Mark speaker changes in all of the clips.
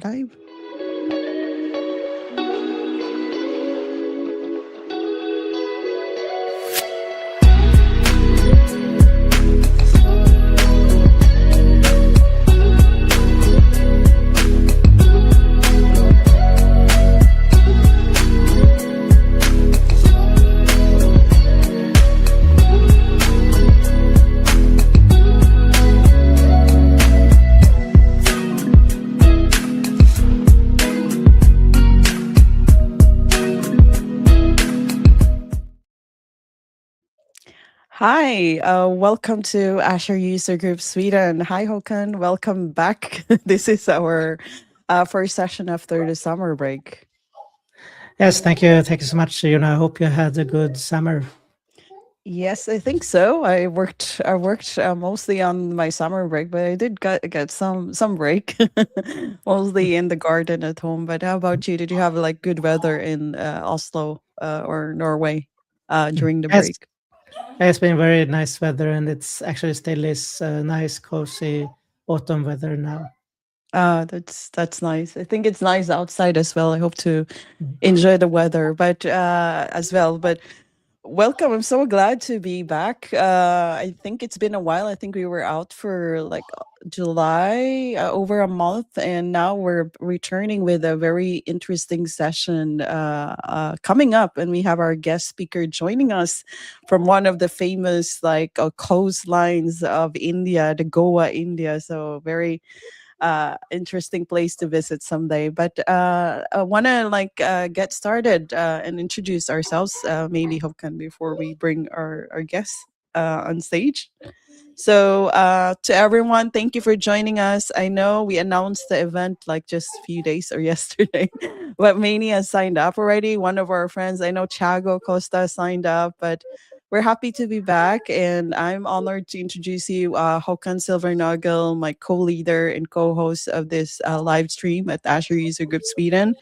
Speaker 1: Live. Hi, welcome to Azure User Group Sweden. Hi, Håkan. Welcome back. This is our first session after the summer break.
Speaker 2: Yes, thank you. Thank you so much. I hope you had a good summer.
Speaker 1: Yes, I think so. I worked mostly on my summer break, but I did get some break, mostly in the garden at home. But how about you? Did you have like good weather in Oslo or Norway during the
Speaker 2: Yes,
Speaker 1: break?
Speaker 2: it's been very nice weather, and it's actually still is nice, cozy autumn weather now.
Speaker 1: That's nice. I think it's nice outside as well. I hope to
Speaker 2: Mm.
Speaker 1: enjoy the weather, but as well. But welcome. I'm so glad to be back. I think it's been a while. I think we were out for like July, over a month, and now we're returning with a very interesting session coming up. And we have our guest speaker joining us from one of the famous like coastlines of India, the Goa, India. So very interesting place to visit someday. But I want to like get started and introduce ourselves, maybe Håkan, before we bring our guests on stage. So to everyone, thank you for joining us. I know we announced the event like just a few days or yesterday, but Mania has signed up already. One of our friends, I know Thiago Costa signed up, but we're happy to be back, and I'm honored to introduce you, Håkan Silvernagel, my co-leader and co-host of this live stream at Azure User Group Sweden.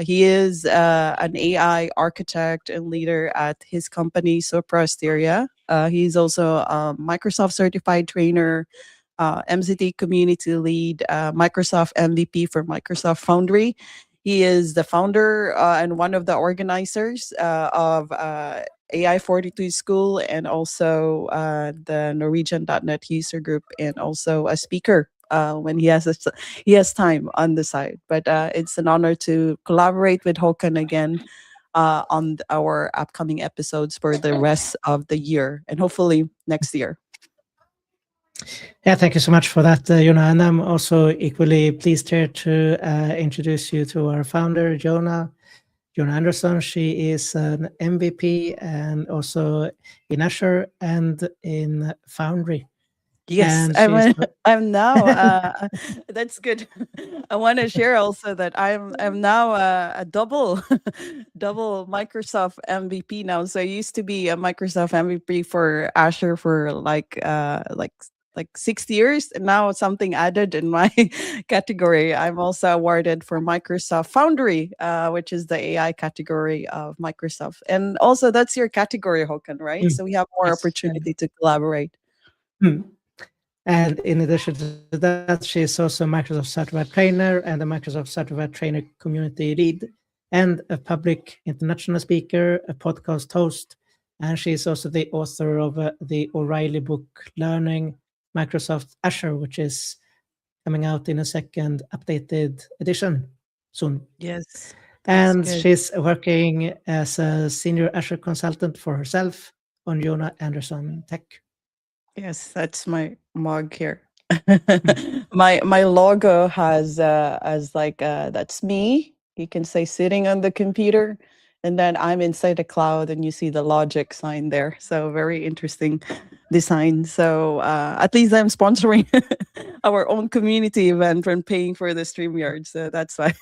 Speaker 1: He is an AI architect and leader at his company, 𝘞𝘀់. He's also a Microsoft certified trainer, MCT community lead, Microsoft MVP for Microsoft Foundry. He is the founder and one of the organizers of AI 42 School, and also the Norwegian.net user group, and also a speaker when he has time on the side. But it's an honor to collaborate with Håkan again on our upcoming episodes for the rest of the year and hopefully next year.
Speaker 2: Yeah, thank you so much for that, And I'm also equally pleased here to introduce you to our founder, Jonna Andersson. She is an MVP and also in Azure and in Foundry.
Speaker 1: Yes,
Speaker 2: And she's
Speaker 1: I'm now. That's good. I want to share also that I'm now a double double Microsoft MVP now. So I used to be a Microsoft MVP for Azure for like 6 years, and now something added in my category. I'm also awarded for Microsoft Foundry, which is the AI category of Microsoft, and also that's your category, Håkan, right? So we have more
Speaker 2: yes,
Speaker 1: opportunity to collaborate.
Speaker 2: And in addition to that, she is also a Microsoft Certified Trainer and a Microsoft Certified Trainer Community Lead, and a public international speaker, a podcast host. And she is also the author of the O'Reilly book, Learning Microsoft Azure, which is coming out in a second updated edition soon.
Speaker 1: Yes.
Speaker 2: And she's working as a senior Azure consultant for herself on Jonna Andersson Tech.
Speaker 1: Yes, that's my mug here. My logo has as like that's me. You can say sitting on the computer, and then I'm inside the cloud, and you see the logic sign there. So very interesting design. So at least I'm sponsoring our own community event and paying for the StreamYard. So that's why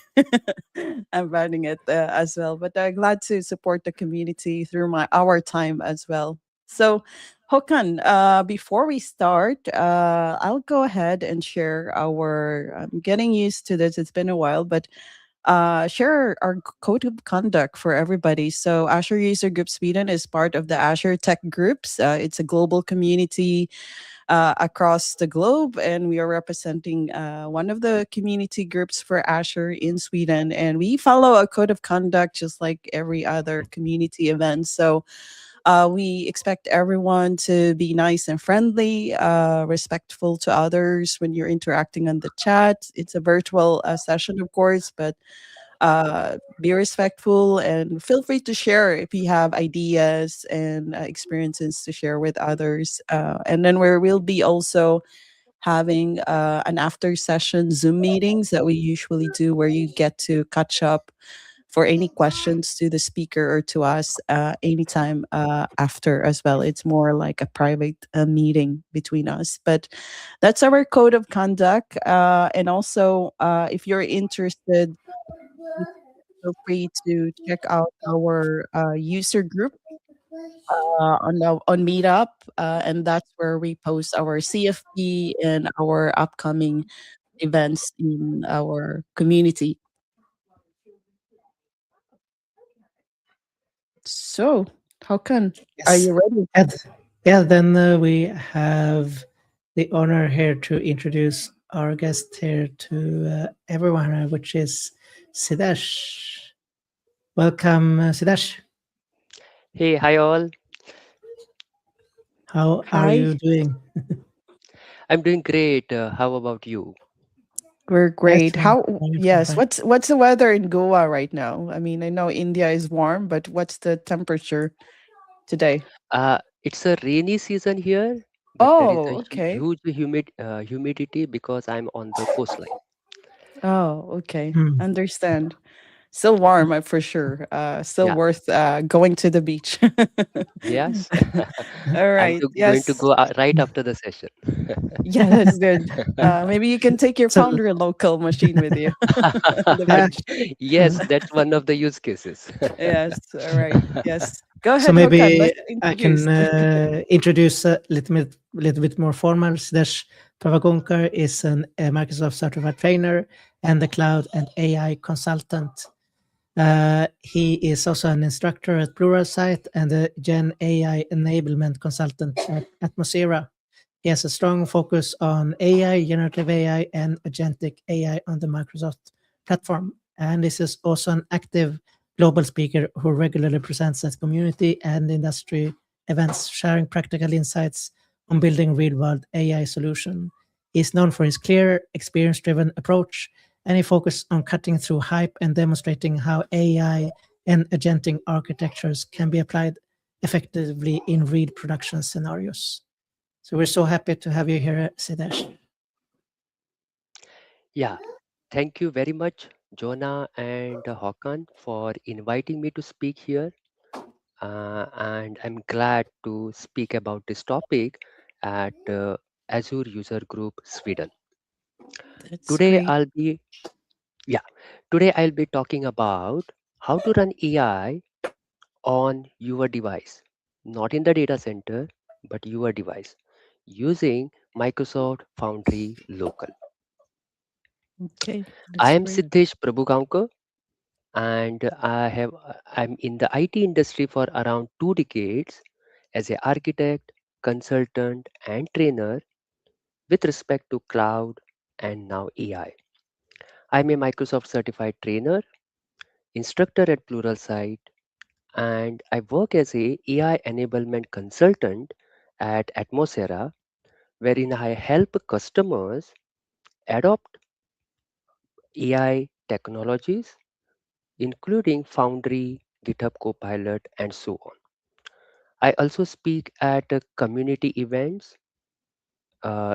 Speaker 1: I'm running it as well. But glad to support the community through our time as well. So Håkan, before we start, I'll go ahead and share our. I'm getting used to this. It's been a while, but share our code of conduct for everybody. So, Azure User Group Sweden is part of the Azure Tech Groups. It's a global community across the globe, and we are representing one of the community groups for Azure in Sweden. And we follow a code of conduct just like every other community event. So, we expect everyone to be nice and friendly, respectful to others when you're interacting on the chat. It's a virtual session, of course, but be respectful and feel free to share if you have ideas and experiences to share with others. And then we'll be also having an after session Zoom meetings that we usually do where you get to catch up for any questions to the speaker or to us anytime after as well. It's more like a private meeting between us. But that's our code of conduct. And also, if you're interested, please feel free to check out our user group on Meetup, and that's where we post our CFP and our upcoming events in our community. So, Håkan, are
Speaker 2: Yes.
Speaker 1: you ready?
Speaker 2: And yeah, then we have the honor here to introduce our guest here to everyone, which is Siddharth. Welcome, Siddharth.
Speaker 3: Hey, hi all.
Speaker 2: How are
Speaker 1: Hi,
Speaker 2: you doing?
Speaker 3: I'm doing great. How about you?
Speaker 1: we're
Speaker 2: Yes,
Speaker 1: great.
Speaker 2: fine,
Speaker 1: How?
Speaker 2: fine,
Speaker 1: Yes,
Speaker 2: fine.
Speaker 1: what's the weather in Goa right now? I mean, I know India is warm, but what's the temperature today?
Speaker 3: It's a rainy season here, but there is a
Speaker 1: Oh, okay.
Speaker 3: huge humidity because I'm on the coastline.
Speaker 1: Oh, okay.
Speaker 2: Hmm.
Speaker 1: Understand. Still warm, for sure. Still
Speaker 3: Yeah.
Speaker 1: worth going to the beach.
Speaker 3: Yes.
Speaker 1: All right.
Speaker 3: Going to
Speaker 1: Yes.
Speaker 3: go right after the session.
Speaker 1: Yeah, that's good. Maybe you can take your
Speaker 2: So,
Speaker 1: Foundry local machine with you on the
Speaker 2: yeah,
Speaker 1: beach.
Speaker 3: Yes, that's one of the use cases.
Speaker 1: Yes. All right. Yes. Go
Speaker 2: so
Speaker 1: ahead, Håkan.
Speaker 2: maybe
Speaker 1: Let's
Speaker 2: I can
Speaker 1: introduce.
Speaker 2: introduce a little bit more formal. Siddharth 𝗏𝗏 is a Microsoft certified trainer and a cloud and AI consultant. He is also an instructor at Pluralsight and a Gen AI enablement consultant at Atmosera. He has a strong focus on AI, generative AI, and agentic AI on the Microsoft platform. And this is also an active global speaker who regularly presents at community and industry events, sharing practical insights on building real-world AI solution. He's known for his clear, experience-driven approach, and he focused on cutting through hype and demonstrating how AI and agentic architectures can be applied effectively in real production scenarios. So we're so happy to have you here, Siddharth.
Speaker 3: Yeah. Thank you very much, Jonah and Hakan, for inviting me to speak here. And I'm glad to speak about this topic at Azure User Group Sweden.
Speaker 1: That's
Speaker 3: Today
Speaker 1: great.
Speaker 3: I'll be yeah, today I'll be talking about how to run AI on your device, not in the data center, but your device using Microsoft Foundry Local.
Speaker 1: Okay.
Speaker 3: I
Speaker 1: That's
Speaker 3: am
Speaker 1: great.
Speaker 3: Siddhesh Prabhugaonkar and I'm in the IT industry for around 2 decades as an architect, consultant, and trainer with respect to cloud and now AI. I'm a Microsoft certified trainer, instructor at Pluralsight, and I work as a AI enablement consultant at Atmosera, wherein I help customers adopt AI technologies, including Foundry, GitHub Copilot, and so on. I also speak at community events,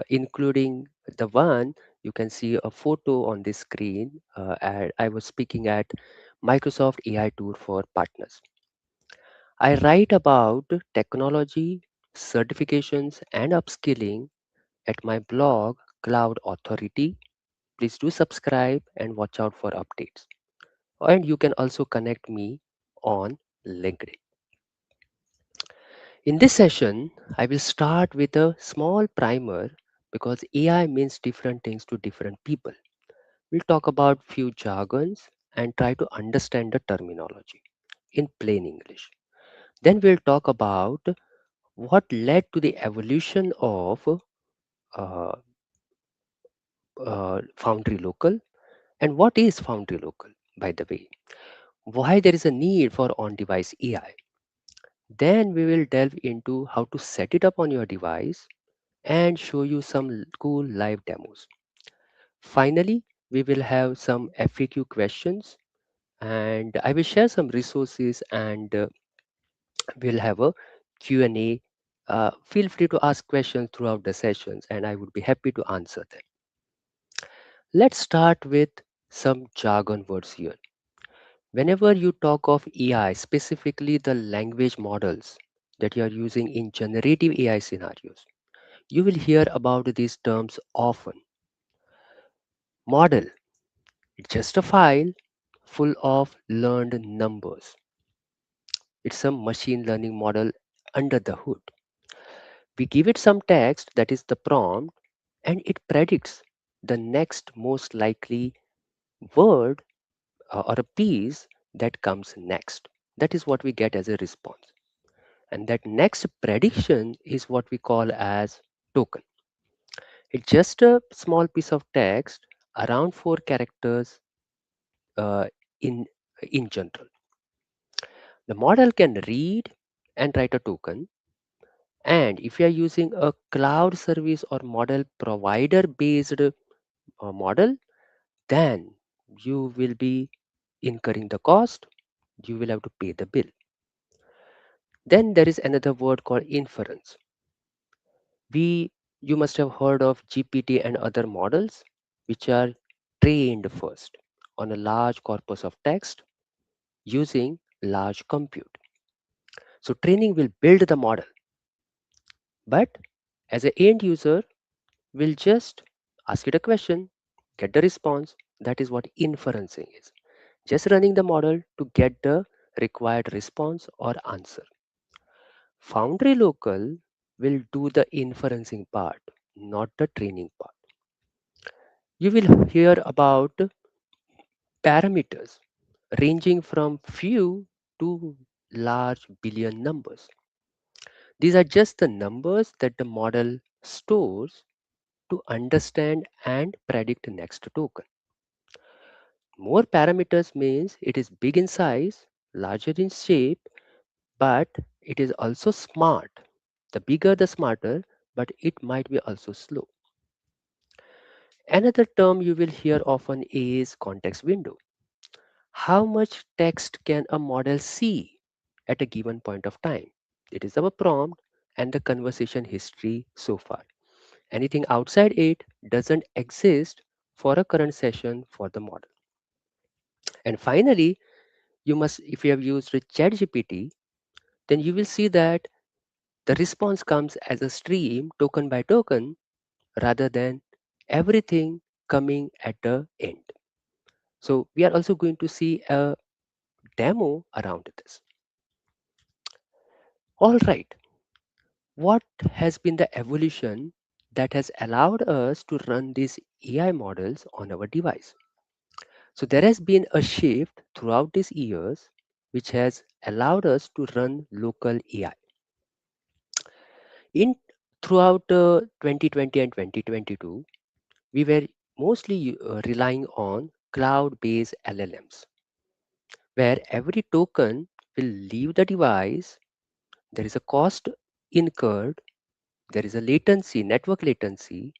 Speaker 3: including the one you can see a photo on the screen. I was speaking at Microsoft AI Tour for Partners. I write about technology, certifications, and upskilling at my blog, Cloud Authority. Please do subscribe and watch out for updates. And you can also connect me on LinkedIn. In this session, I will start with a small primer because AI means different things to different people. We'll talk about few jargons and try to understand the terminology in plain English. Then we'll talk about what led to the evolution of uh, Foundry Local and what is Foundry Local, by the way, why there is a need for on-device AI. Then we will delve into how to set it up on your device and show you some cool live demos. Finally, we will have some FAQ questions and I will share some resources and we'll have a Q&A. Feel free to ask questions throughout the sessions and I would be happy to answer them. Let's start with some jargon words here. Whenever you talk of AI, specifically the language models that you are using in generative AI scenarios, you will hear about these terms often. Model, it's just a file full of learned numbers. It's a machine learning model under the hood. We give it some text, that is the prompt, and it predicts the next most likely word or a piece that comes next. That is what we get as a response. And that next prediction is what we call as token. It's just a small piece of text around 4 characters uh, in in general. The model can read and write a token. And if you are using a cloud service or model provider based model, then you will be incurring the cost. You will have to pay the bill. Then there is another word called inference. We You must have heard of GPT and other models which are trained first on a large corpus of text using large compute. So training will build the model, but as an end user, we'll just ask it a question, get the response. That is what inferencing is. Just running the model to get the required response or answer. Foundry Local will do the inferencing part, not the training part. You will hear about parameters ranging from few to large billion numbers. These are just the numbers that the model stores to understand and predict next token. More parameters means it is big in size, larger in shape, but it is also smart. The bigger the smarter, but it might be also slow. Another term you will hear often is context window. How much text can a model see at a given point of time? It is our prompt and the conversation history so far. Anything outside it doesn't exist for a current session for the model. And finally, if you have used ChatGPT, then you will see that the response comes as a stream, token by token, rather than everything coming at the end. So we are also going to see a demo around this. All right, what has been the evolution that has allowed us to run these AI models on our device? So there has been a shift throughout these years which has allowed us to run local AI. In throughout 2020 and 2022, we were mostly relying on cloud-based LLMs, where every token will leave the device. There is a cost incurred, there is a latency, network latency,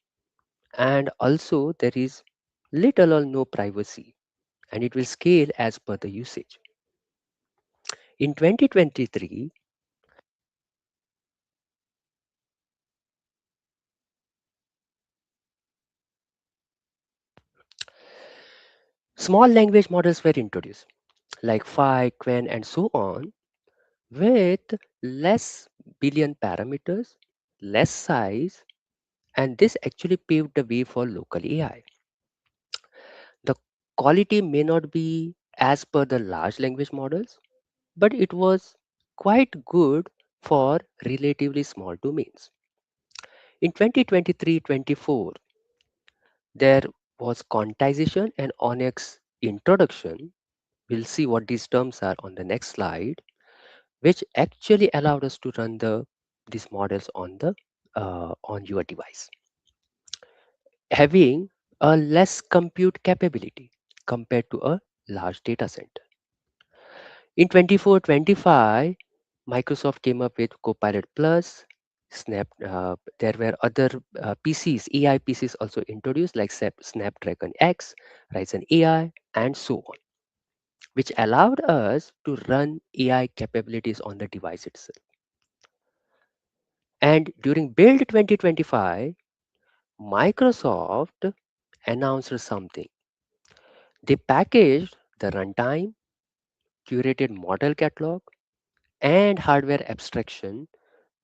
Speaker 3: and also there is little or no privacy, and it will scale as per the usage. In 2023, small language models were introduced, like Phi, Qwen, and so on, with less billion parameters, less size, and this actually paved the way for local AI. The quality may not be as per the large language models, but it was quite good for relatively small domains. In 2023-24, there was quantization and Onyx introduction. we'll see what these terms are on the next slide, which actually allowed us to run these models on your device, having a less compute capability compared to a large data center. In 24-25, Microsoft came up with Copilot Plus. There were other PCs, AI PCs also introduced like Snapdragon X, Ryzen AI, and so on, which allowed us to run AI capabilities on the device itself. And during Build 2025, Microsoft announced something. They packaged the runtime, curated model catalog, and hardware abstraction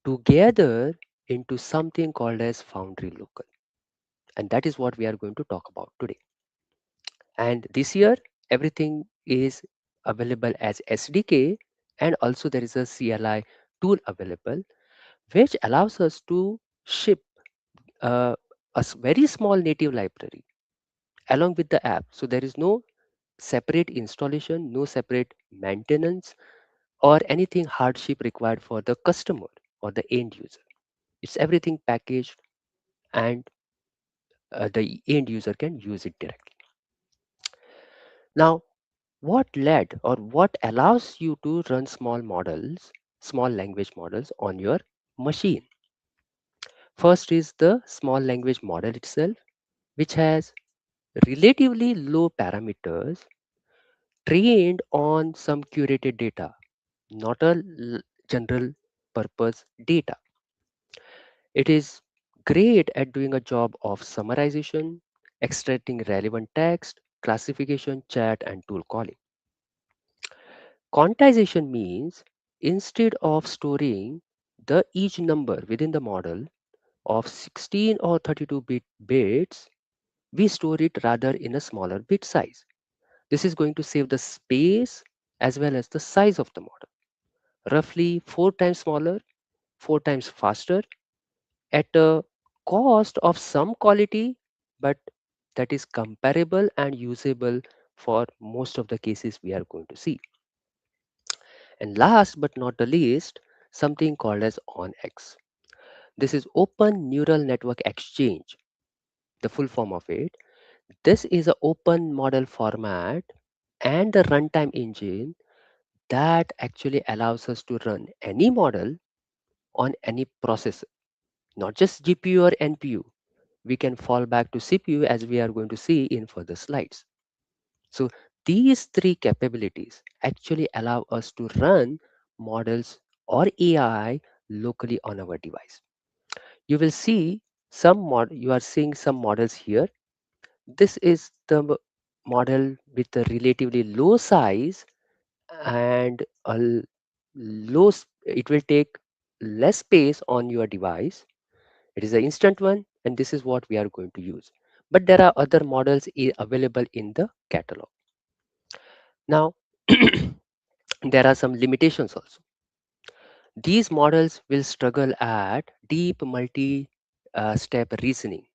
Speaker 3: together into something called as Foundry Local. And that is what we are going to talk about today. And this year, everything is available as SDK, and also there is a CLI tool available, which allows us to ship uh, very small native library along with the app. So there is no separate installation, no separate maintenance, or anything hardship required for the customer or the end user. It's everything packaged, and the end user can use it directly. Now, what led or what allows you to run small language models on your machine? First is the small language model itself, which has relatively low parameters trained on some curated data, not a general purpose data. It is great at doing a job of summarization, extracting relevant text, classification, chat, and tool calling. Quantization means instead of storing the each number within the model of 16 or 32 bits, we store it rather in a smaller bit size. This is going to save the space as well as the size of the model. Roughly 4 times smaller, 4 times faster, at a cost of some quality, but that is comparable and usable for most of the cases we are going to see. And last but not the least, something called as ONX. This is Open Neural Network Exchange, the full form of it. This is an open model format and the runtime engine that actually allows us to run any model on any processor, not just GPU or NPU. We can fall back to CPU as we are going to see in further slides. So these three capabilities actually allow us to run models or AI locally on our device. You will see you are seeing some models here. This is the model with a relatively low size and it will take less space on your device. It is an instant one, and this is what we are going to use. But there are other models available in the catalog. Now, there are some limitations also. These models will struggle at deep multi-step reasoning,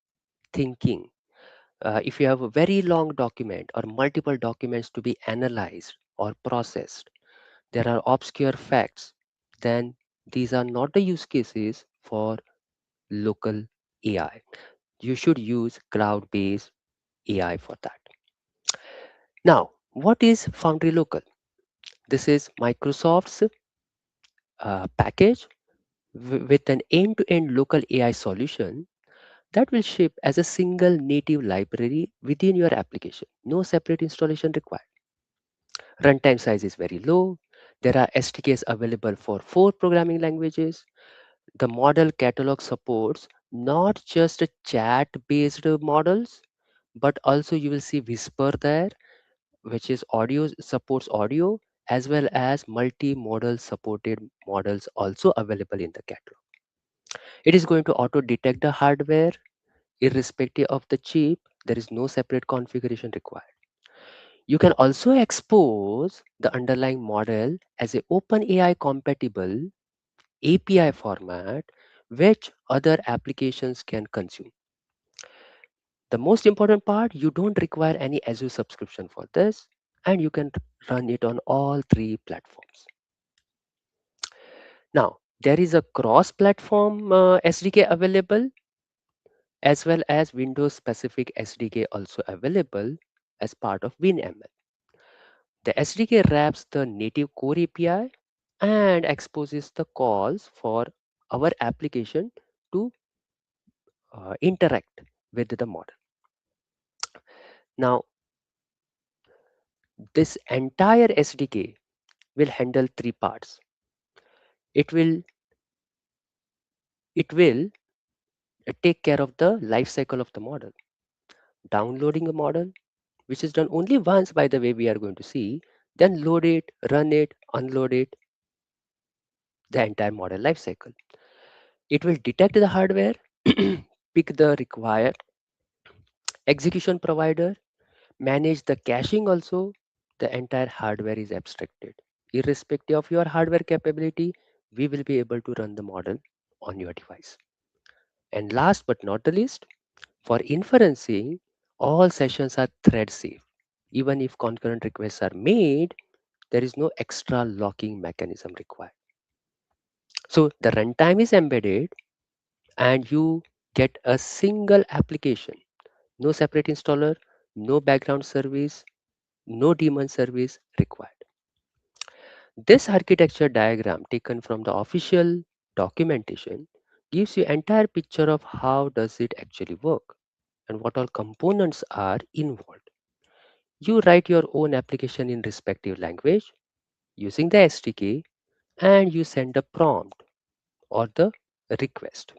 Speaker 3: thinking. If you have a very long document or multiple documents to be analyzed or processed, there are obscure facts, then these are not the use cases for local AI. You should use cloud-based AI for that. Now, what is Foundry Local? This is Microsoft's package with an end-to-end local AI solution that will ship as a single native library within your application. No separate installation required. Runtime size is very low. There are SDKs available for 4 programming languages. The model catalog supports not just a chat-based models, but also you will see Whisper there, which is audio, supports audio, as well as multimodal supported models also available in the catalog. It is going to auto detect the hardware irrespective of the chip. There is no separate configuration required. You can also expose the underlying model as a OpenAI compatible API format, which other applications can consume. The most important part, you don't require any Azure subscription for this, and you can run it on all three platforms. Now, there is a cross-platform SDK available, as well as Windows-specific SDK also available as part of WinML. The SDK wraps the native core API and exposes the calls for our application to interact with the model. Now, this entire SDK will handle three parts. It will take care of the life cycle of the model, downloading a model, which is done only once, by the way, we are going to see, then load it, run it, unload it, the entire model life cycle. It will detect the hardware, pick the required execution provider, manage the caching also. The entire hardware is abstracted. Irrespective of your hardware capability, we will be able to run the model on your device. And last but not the least, for inferencing, all sessions are thread safe. Even if concurrent requests are made, there is no extra locking mechanism required. So the runtime is embedded and you get a single application. No separate installer, no background service, no daemon service required. This architecture diagram taken from the official documentation gives you entire picture of how does it actually work and what all components are involved. You write your own application in respective language using the SDK and you send a prompt or the request.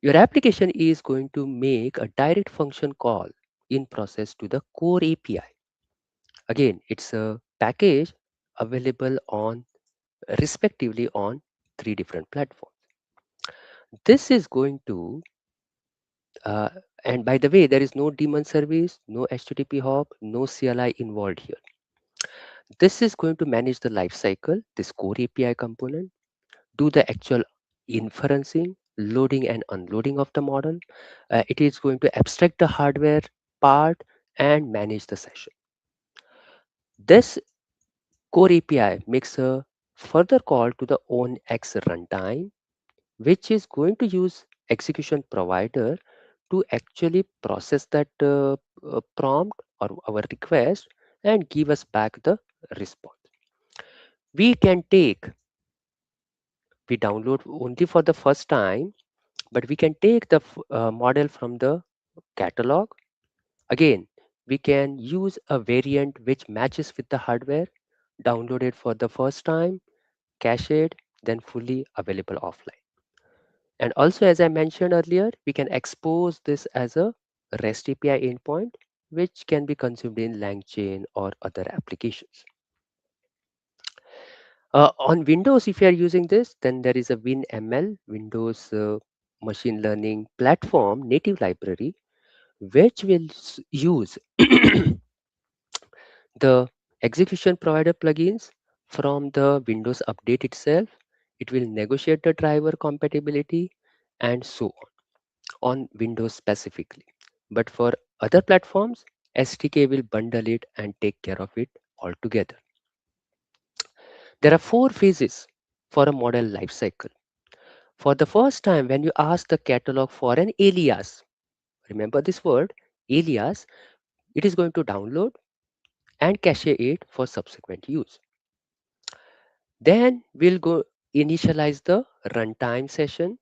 Speaker 3: Your application is going to make a direct function call in process to the core API. Again, it's a package available on respectively on three different platforms. This is going to, uh, and by the way, there is no daemon service, no HTTP hop, no CLI involved here. This is going to manage the life cycle, this core API component, do the actual inferencing, loading and unloading of the model. It is going to abstract the hardware part and manage the session. This core API makes a further call to the OwnX runtime, which is going to use execution provider to actually process that prompt or our request and give us back the response. We can take, we download only for the first time, but we can take the model from the catalog. Again, we can use a variant which matches with the hardware, download it for the first time, cache it, then fully available offline. And also, as I mentioned earlier, we can expose this as a REST API endpoint, which can be consumed in LangChain or other applications. On Windows, if you are using this, then there is a WinML, Windows Machine Learning Platform native library, which will use the execution provider plugins from the Windows update itself. It will negotiate the driver compatibility and so on Windows specifically. But for other platforms, SDK will bundle it and take care of it altogether. There are four phases for a model lifecycle. For the first time, when you ask the catalog for an alias, remember this word, alias, it is going to download and cache it for subsequent use. Then we'll go initialize the runtime session,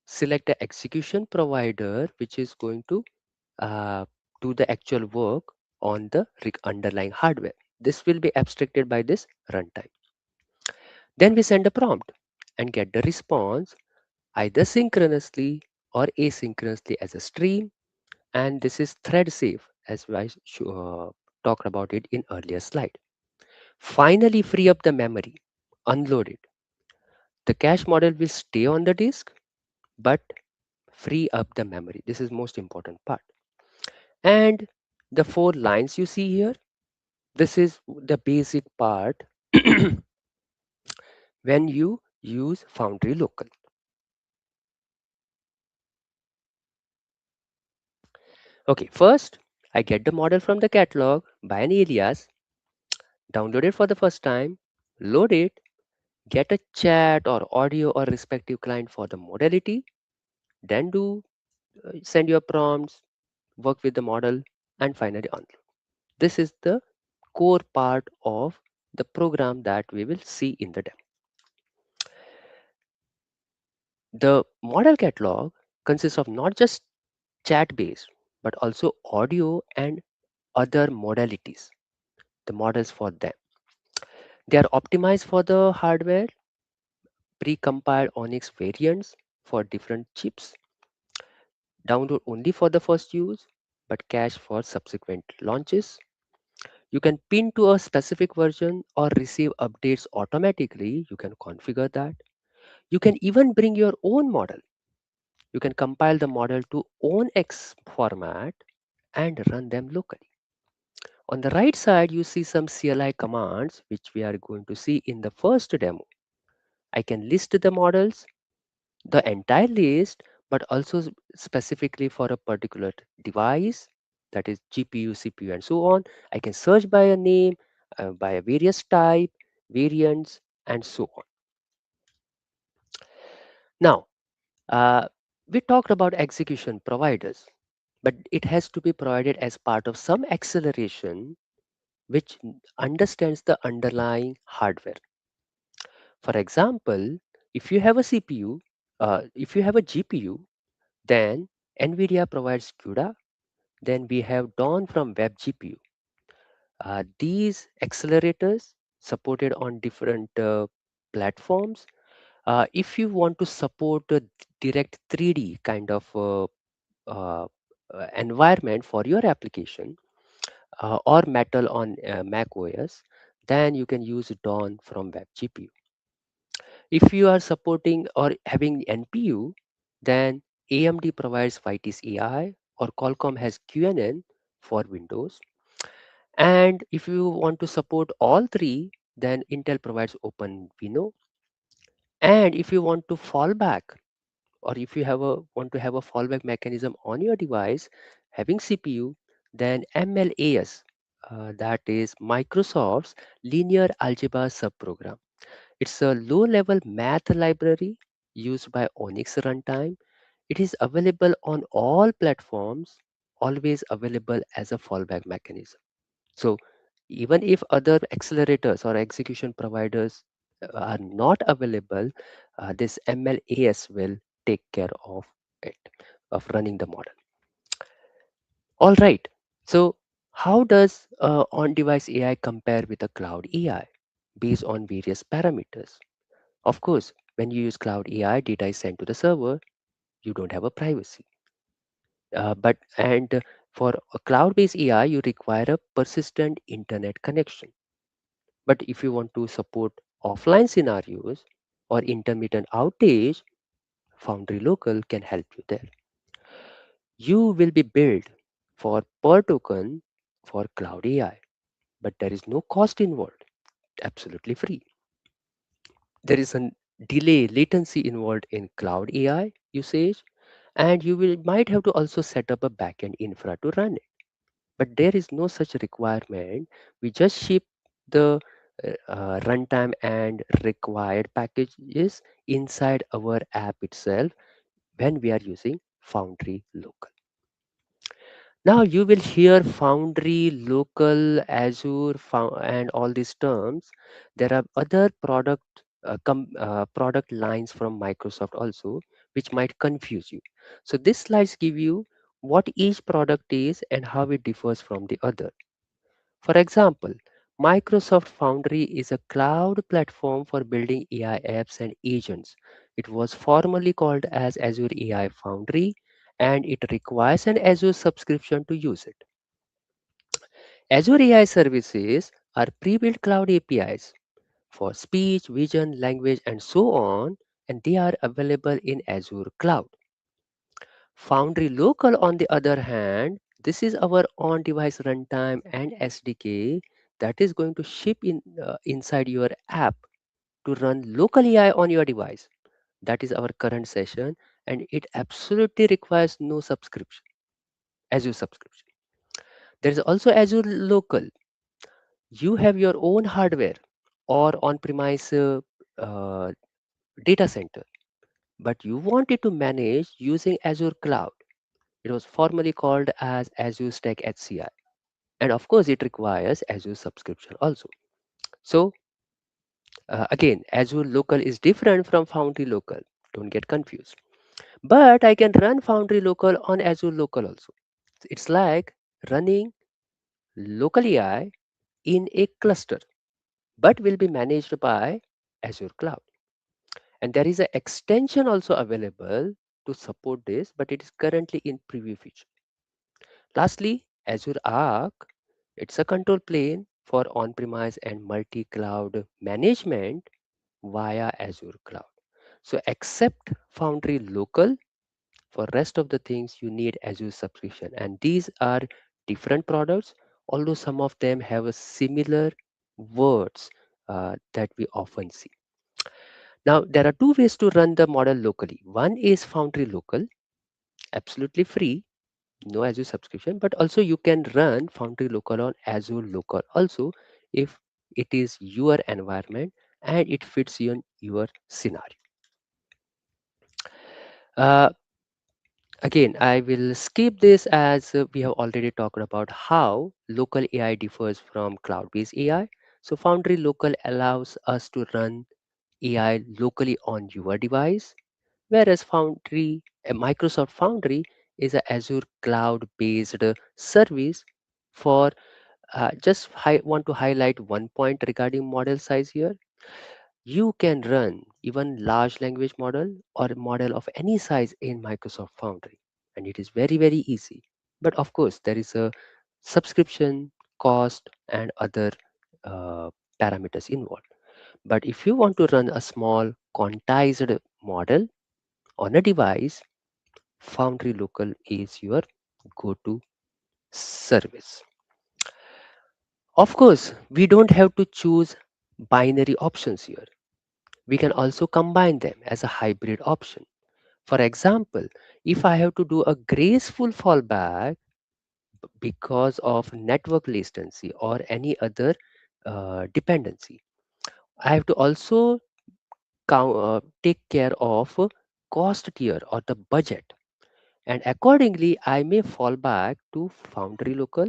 Speaker 3: select the execution provider, which is going to do the actual work on the underlying hardware. This will be abstracted by this runtime. Then we send a prompt and get the response either synchronously or asynchronously as a stream. And this is thread safe, as I talked about it in earlier slide. Finally, free up the memory, unload it. The cache model will stay on the disk, but free up the memory. This is most important part. And the four lines you see here, this is the basic part when you use Foundry Local. Okay, first I get the model from the catalog by an alias, download it for the first time, load it, get a chat or audio or respective client for the modality, then send your prompts, work with the model, and finally unload. This is the core part of the program that we will see in the demo. The model catalog consists of not just chat based, but also audio and other modalities, the models for them. They are optimized for the hardware, pre-compiled Onyx variants for different chips, download only for the first use, but cache for subsequent launches. You can pin to a specific version or receive updates automatically. You can configure that. You can even bring your own model. You can compile the model to own X format and run them locally. On the right side, you see some CLI commands, which we are going to see in the first demo. I can list the models, the entire list, but also specifically for a particular device, that is GPU, CPU, and so on. I can search by a name, by a various type, variants, and so on. Now, uh, we talked about execution providers, but it has to be provided as part of some acceleration which understands the underlying hardware. For example, if you have a CPU, if you have a GPU, then NVIDIA provides CUDA. Then we have Dawn from Web GPU. These accelerators supported on different platforms. If you want to support a direct 3D kind of uh, environment for your application or Metal on Mac OS, then you can use Dawn from Web GPU. If you are supporting or having NPU, then AMD provides Vitis AI or Qualcomm has Qwen for Windows. And if you want to support all three, then Intel provides OpenVINO. And if you want to fall back, or if you want to have a fallback mechanism on your device having CPU, then MLAS, that is Microsoft's linear algebra subprogram. It's a low-level math library used by Onyx runtime. It is available on all platforms, always available as a fallback mechanism. So even if other accelerators or execution providers are not available, this MLAS will take care of it, of running the model. All right. So how does on-device AI compare with a cloud AI based on various parameters? Of course, when you use cloud AI, data is sent to the server. You don't have a privacy. But and for a cloud-based AI, you require a persistent internet connection. But if you want to support offline scenarios or intermittent outage, Foundry Local can help you there. You will be billed for per token for cloud AI, but there is no cost involved, absolutely free. There is a delay latency involved in cloud AI usage, and you will might have to also set up a backend infra to run it. But there is no such requirement. We just ship the runtime and required packages inside our app itself when we are using Foundry Local. Now you will hear Foundry, Local, Azure, and all these terms. There are other product lines from Microsoft also, which might confuse you. So this slides give you what each product is and how it differs from the other. For example, Microsoft Foundry is a cloud platform for building AI apps and agents. It was formerly called as Azure AI Foundry, and it requires an Azure subscription to use it. Azure AI services are pre-built cloud APIs for speech, vision, language, and so on, and they are available in Azure Cloud. Foundry Local, on the other hand, this is our on-device runtime and SDK that is going to ship inside your app to run local AI on your device. That is our current session, and it absolutely requires no subscription, Azure subscription. There is also Azure Local. You have your own hardware or on-premise uh, data center, but you want it to manage using Azure Cloud. It was formerly called as Azure Stack HCI. And of course, it requires Azure subscription also. So again, Azure Local is different from Foundry Local. Don't get confused. But I can run Foundry Local on Azure Local also. It's like running local AI in a cluster, but will be managed by Azure Cloud. And there is an extension also available to support this, but it is currently in preview feature. Lastly, Azure Arc, it's a control plane for on-premise and multi-cloud management via Azure Cloud. So except Foundry Local, for rest of the things you need Azure subscription. And these are different products, although some of them have a similar words that we often see. Now, there are two ways to run the model locally. One is Foundry Local, absolutely free, no Azure subscription, but also you can run Foundry Local on Azure Local also if it is your environment and it fits in your scenario. Uh, Again, I will skip this as we have already talked about how local AI differs from cloud-based AI. So Foundry Local allows us to run AI locally on your device, whereas Microsoft Foundry is a Azure cloud-based service for want to highlight one point regarding model size here. You can run even large language model or model of any size in Microsoft Foundry, and it is very, very easy. But of course, there is a subscription cost and other uh, parameters involved. But if you want to run a small quantized model on a device, Foundry Local is your go-to service. Of course, we don't have to choose binary options here. We can also combine them as a hybrid option. For example, if I have to do a graceful fallback because of network latency or any other dependency, I have to also take care of cost tier or the budget. And accordingly, I may fall back to Foundry Local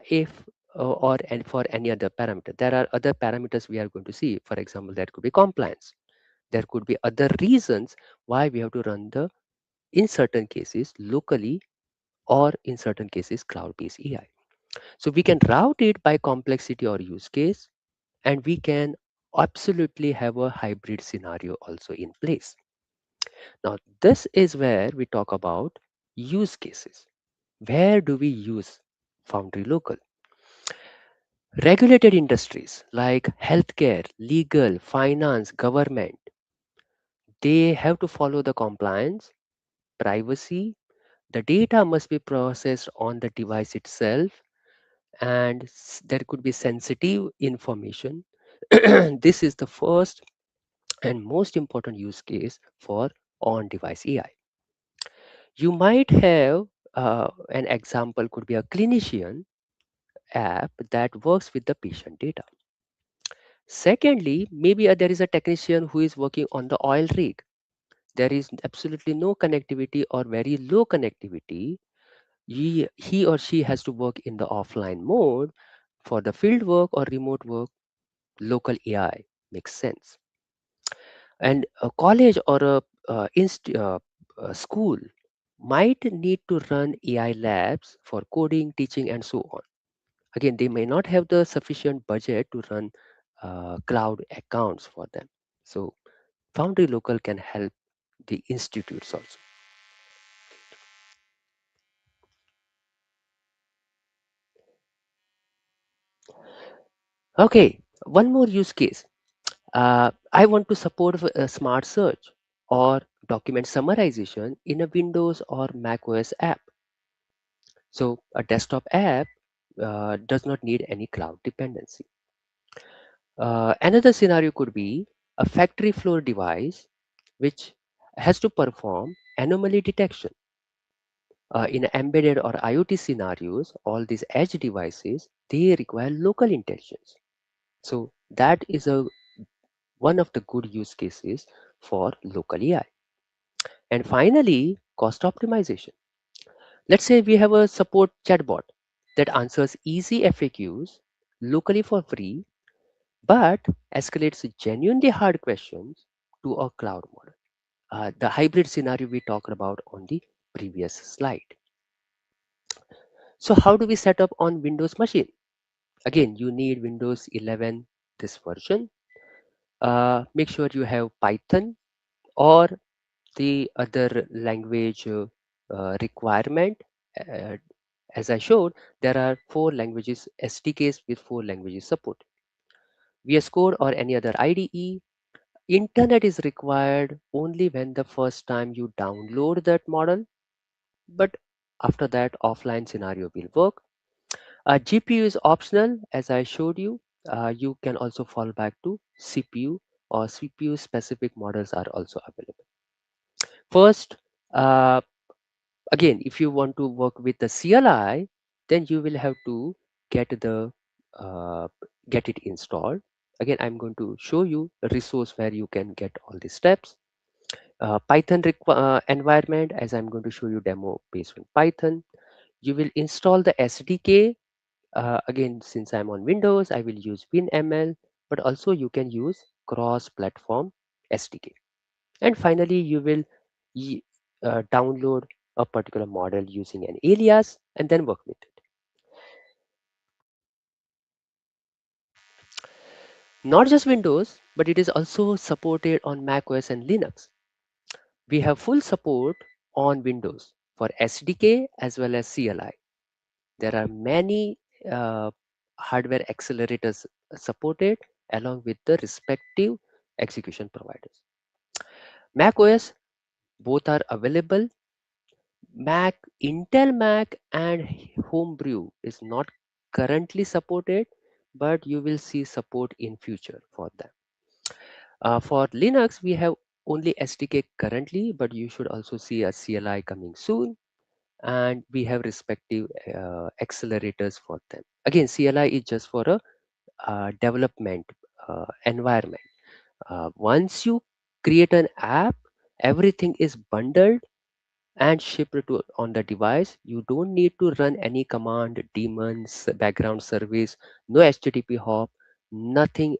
Speaker 3: if or and for any other parameter. There are other parameters we are going to see. For example, that could be compliance. There could be other reasons why we have to run the in certain cases locally or in certain cases cloud-based AI. So we can route it by complexity or use case, and we can absolutely have a hybrid scenario also in place. Now, this is where we talk about use cases. Where do we use Foundry Local? Regulated industries like healthcare, legal, finance, government, they have to follow the compliance, privacy. The data must be processed on the device itself, and there could be sensitive information. This is the first and most important use case for on device AI. You might have an example, could be a clinician app that works with the patient data. Secondly, maybe there is a technician who is working on the oil rig. There is absolutely no connectivity or very low connectivity. He or she has to work in the offline mode. For the field work or remote work, local AI makes sense. And a college or a school might need to run AI labs for coding, teaching, and so on. Again, they may not have the sufficient budget to run cloud accounts for them. So Foundry Local can help the institutes also. Okay, one more use case. I want to support a smart search or document summarization in a Windows or macOS app. So a desktop app does not need any cloud dependency. Another scenario could be a factory floor device which has to perform anomaly detection In embedded or IoT scenarios, all these edge devices, they require local intelligence. So that is one of the good use cases for local AI. And finally, cost optimization. Let's say we have a support chatbot that answers easy FAQs locally for free, but escalates genuinely hard questions to a cloud model. The hybrid scenario we talked about on the previous slide. So how do we set up on Windows machine? Again, you need Windows 11, this version. Make sure you have Python or the other language requirement. Uh, as I showed, there are 4 languages, SDKs with 4 languages support. VS Code or any other IDE. Internet is required only when the first time you download that model, but after that, offline scenario will work. GPU is optional, as I showed you. You can also fall back to CPU or CPU specific models are also available. First, uh, again, if you want to work with the CLI, then you will have to get the uh, get it installed. Again, I'm going to show you a resource where you can get all the steps. Python environment, as I'm going to show you demo based on Python. You will install the SDK. Again, since I'm on Windows, I will use WinML, but also you can use cross-platform SDK. And finally, you will y- download a particular model using an alias and then work with it. Not just Windows, but it is also supported on macOS and Linux. We have full support on Windows for SDK as well as CLI. There are many uh, hardware accelerators supported along with the respective execution providers. macOS, both are available. Intel Mac and Homebrew is not currently supported, but you will see support in future for them. For Linux, we have only SDK currently, but you should also see a CLI coming soon, and we have respective accelerators for them. Again, CLI is just for a development environment. Once you create an app, everything is bundled and shipped to on the device. You don't need to run any command, daemons, background service, no HTTP hop, nothing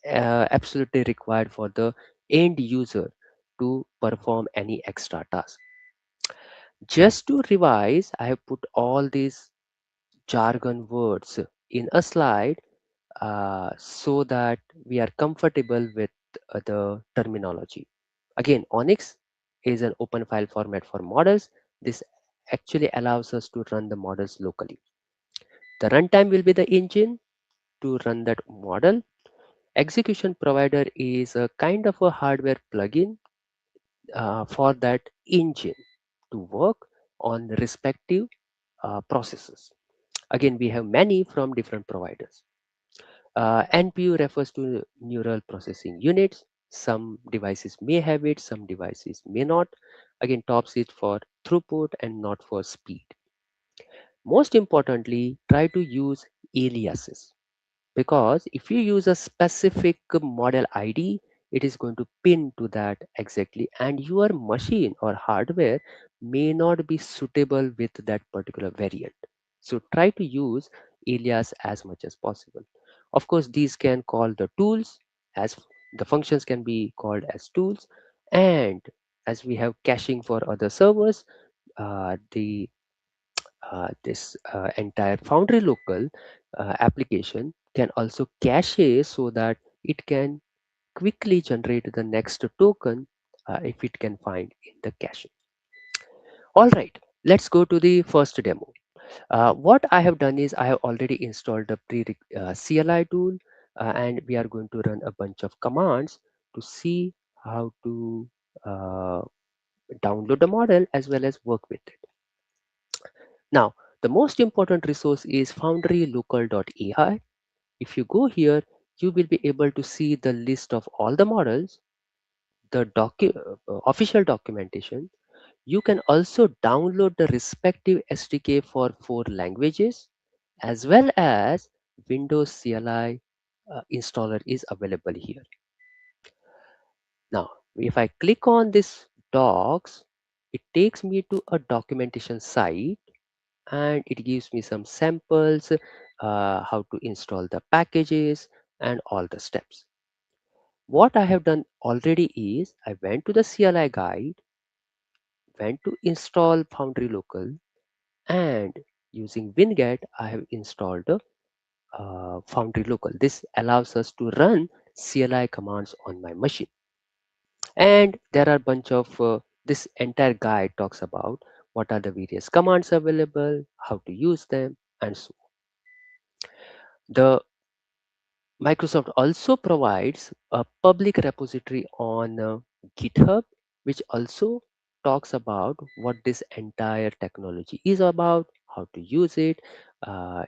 Speaker 3: absolutely required for the end user to perform any extra task. Just to revise, I have put all these jargon words in a slide so that we are comfortable with the terminology. Again, Onyx is an open file format for models. This actually allows us to run the models locally. The runtime will be the engine to run that model. Execution provider is a kind of a hardware plugin for that engine to work on respective processes. Again, we have many from different providers. NPU refers to neural processing units. Some devices may have it, some devices may not. Again, TOPS is for throughput and not for speed. Most importantly, try to use aliases, because if you use a specific model ID, it is going to pin to that exactly, and your machine or hardware may not be suitable with that particular variant. So try to use alias as much as possible. Of course, these can call the tools, as the functions can be called as tools, and as we have caching for other servers, the this entire Foundry local application can also cache so that it can quickly generate the next token if it can find in the cache. All right, let's go to the first demo. What I have done is I have already installed the CLI tool, and we are going to run a bunch of commands to see how to uh, download the model as well as work with it. Now, the most important resource is foundrylocal.ai. If you go here, you will be able to see the list of all the models, the official documentation. You can also download the respective SDK for 4 languages, as well as Windows CLI installer is available here. Now, if I click on this docs, it takes me to a documentation site and it gives me some samples, how to install the packages and all the steps. What I have done already is I went to the CLI guide, went to install Foundry Local, and using winget, I have installed the Foundry Local. This allows us to run CLI commands on my machine. And there are a bunch of this entire guide talks about what are the various commands available, how to use them, and so on. The Microsoft also provides a public repository on GitHub, which also talks about what this entire technology is about, how to use it.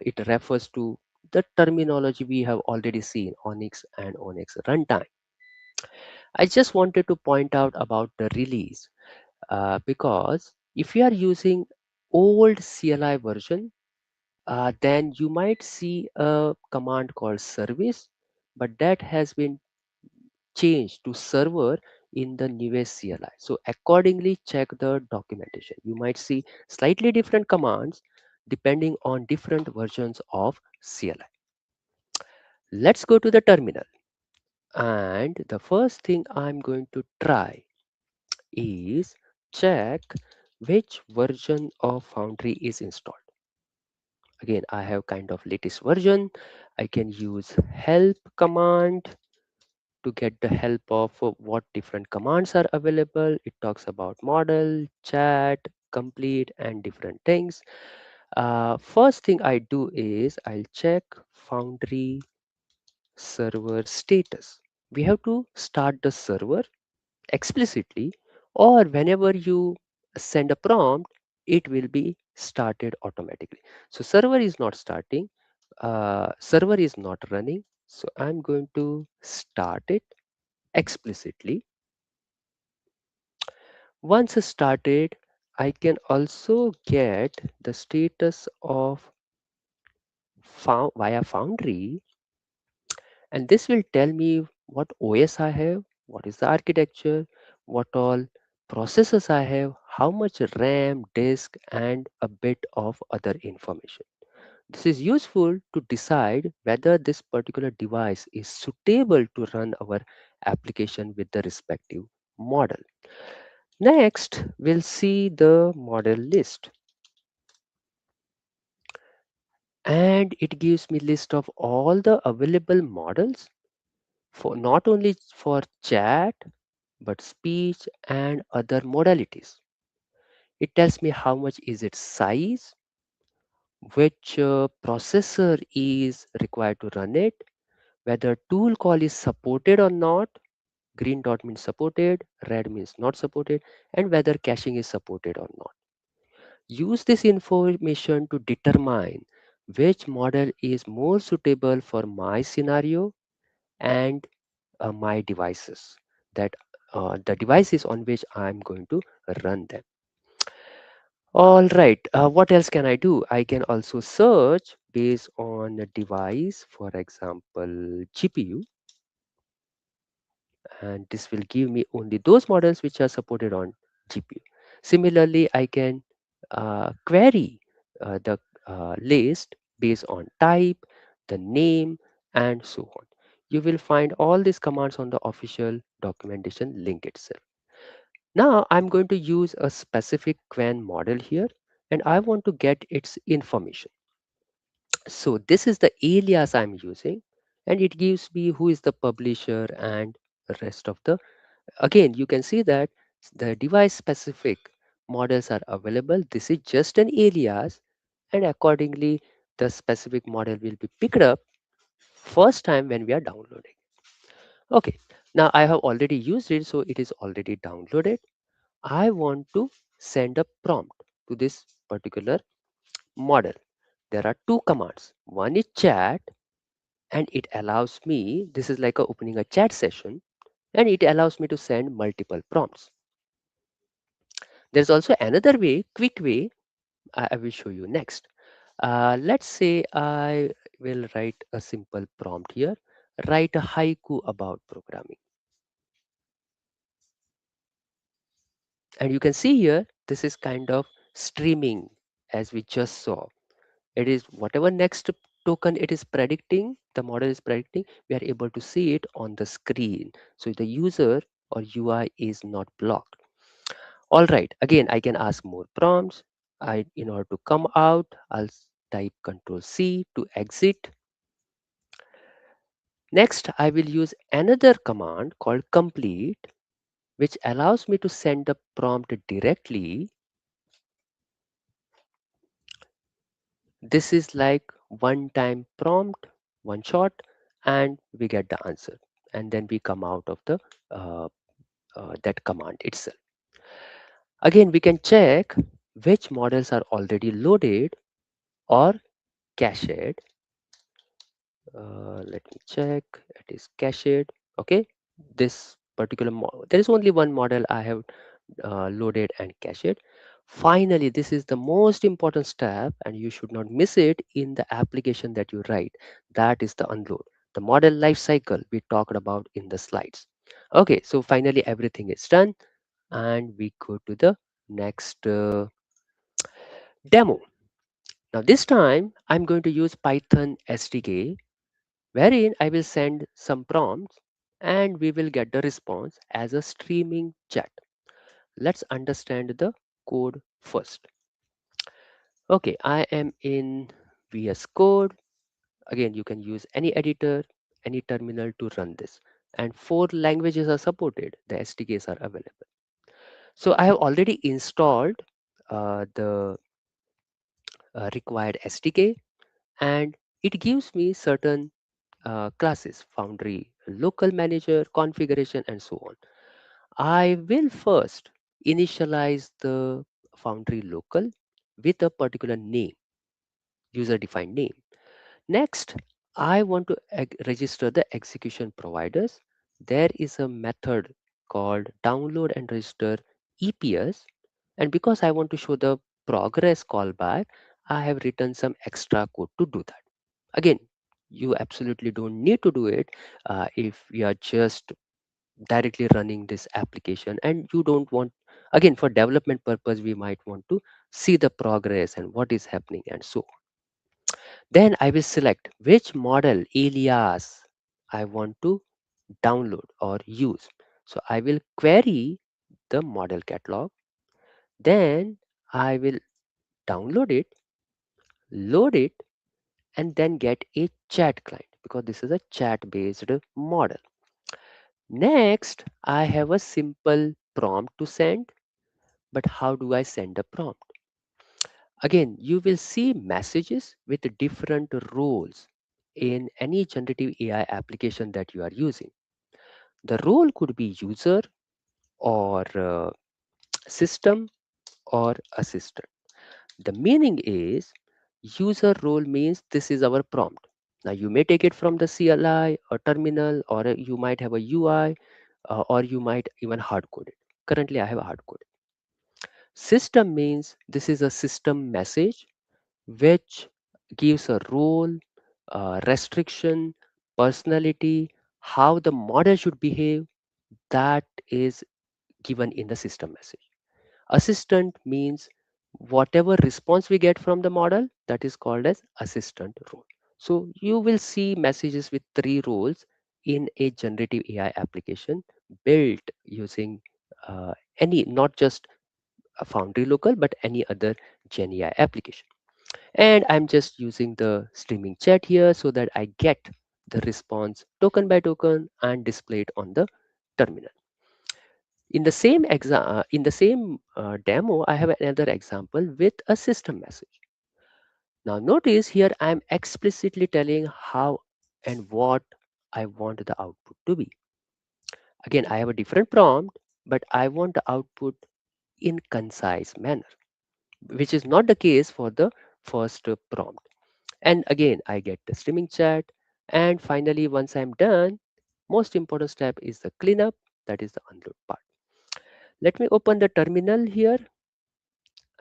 Speaker 3: It refers to the terminology we have already seen, Onyx and Onyx runtime. I just wanted to point out about the release because if you are using old CLI version, then you might see a command called service, but that has been changed to server in the newest CLI. So accordingly, check the documentation. You might see slightly different commands depending on different versions of CLI. Let's go to the terminal. And the first thing I'm going to try is check which version of Foundry is installed. Again, I have kind of latest version. I can use help command to get the help of what different commands are available. It talks about model, chat, complete, and different things. First thing I do is I'll check Foundry server status. We have to start the server explicitly, or whenever you send a prompt, it will be started automatically. So server is not starting, server is not running. So I'm going to start it explicitly. Once started, I can also get the status of via Foundry, and this will tell me what OS I have, what is the architecture, what all processors I have, how much RAM, disk, and a bit of other information. This is useful to decide whether this particular device is suitable to run our application with the respective model. Next, we'll see the model list, and it gives me list of all the available models for not only for chat but speech and other modalities. It tells me how much is its size, which processor is required to run it, whether tool call is supported or not. Green dot means supported, red means not supported, and whether caching is supported or not. Use this information to determine which model is more suitable for my scenario and my devices, that the devices on which I'm going to run them. All right, what else can I do? I can also search based on a device, for example, GPU, and this will give me only those models which are supported on GPU. Similarly, I can query the list based on type, the name, and so on. You will find all these commands on the official documentation link itself. Now I'm going to use a specific Qwen model here, and I want to get its information. So this is the alias I'm using, and it gives me who is the publisher and the rest of the. Again, you can see that the device specific models are available. This is just an alias, and accordingly, the specific model will be picked up first time when we are downloading. Okay, now I have already used it, so it is already downloaded. I want to send a prompt to this particular model. There are two commands. One is chat, and it allows me, this is like opening a chat session, and it allows me to send multiple prompts. There's also another way, quick way, I will show you next. Let's say I will write a simple prompt here. Write a haiku about programming. And you can see here, this is kind of streaming as we just saw. It is whatever next token it is predicting, the model is predicting, we are able to see it on the screen. So the user or UI is not blocked. All right, again, I can ask more prompts. In order to come out, type Control C to exit. Next, I will use another command called complete, which allows me to send the prompt directly. This is like one time prompt, one shot, and we get the answer. And then we come out of the uh, that command itself. Again, we can check which models are already loaded or cached. Let me check. It is cached. Okay. This particular there is only one model I have loaded and cached. Finally, this is the most important step, and you should not miss it in the application that you write. That is the unload, the model life cycle we talked about in the slides. Okay, so finally everything is done, and we go to the next demo. Now this time I'm going to use Python SDK, wherein I will send some prompts and we will get the response as a streaming chat. Let's understand the code first. Okay, I am in VS Code. Again, you can use any editor, any terminal to run this. And 4 languages are supported. The SDKs are available. So I have already installed the required SDK, and it gives me certain classes, Foundry, local manager, configuration, and so on. I will first initialize the Foundry local with a particular name, user defined name. Next, I want to register the execution providers. There is a method called download and register EPS. And because I want to show the progress callback, I have written some extra code to do that. Again, you absolutely don't need to do it if you are just directly running this application and you don't want, again, for development purpose, we might want to see the progress and what is happening and so on. Then I will select which model alias I want to download or use. So I will query the model catalog. Then I will download it, load it, and then get a chat client because this is a chat based model. Next, I have a simple prompt to send. But how do I send a prompt? Again, you will see messages with different roles in any generative AI application that you are using. The role could be user or system or assistant. The meaning is user role means this is our prompt. Now you may take it from the CLI or terminal, or you might have a UI, or you might even hard code it. Currently, I have a hard code. System means this is a system message which gives a role, restriction, personality, how the model should behave. That is given in the system message. Assistant means whatever response we get from the model, that is called as assistant role. So you will see messages with 3 roles in a generative AI application built using any, not just a Foundry local, but any other Gen AI application. And I'm just using the streaming chat here so that I get the response token by token and display it on the terminal. In the same demo, I have another example with a system message. Now notice here I'm explicitly telling how and what I want the output to be. Again, I have a different prompt, but I want the output in concise manner, which is not the case for the first prompt. And again, I get the streaming chat. And finally, once I'm done, most important step is the cleanup, that is the unload part. Let me open the terminal here.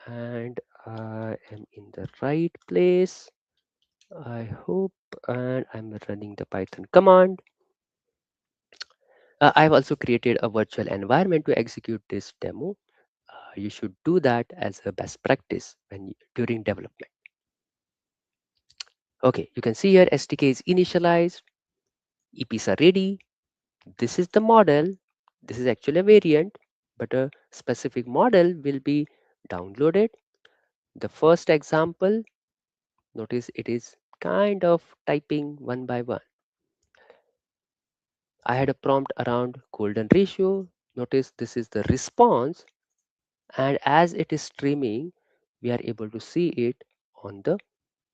Speaker 3: and I am in the right place, I hope, and I'm running the Python command. I've also created a virtual environment to execute this demo. You should do that as a best practice during development. Okay, you can see here SDK is initialized, EPs are ready. This is the model. This is actually a variant, but a specific model will be downloaded. The first example, notice it is kind of typing one by one. I had a prompt around golden ratio. Notice this is the response, and as it is streaming, we are able to see it on the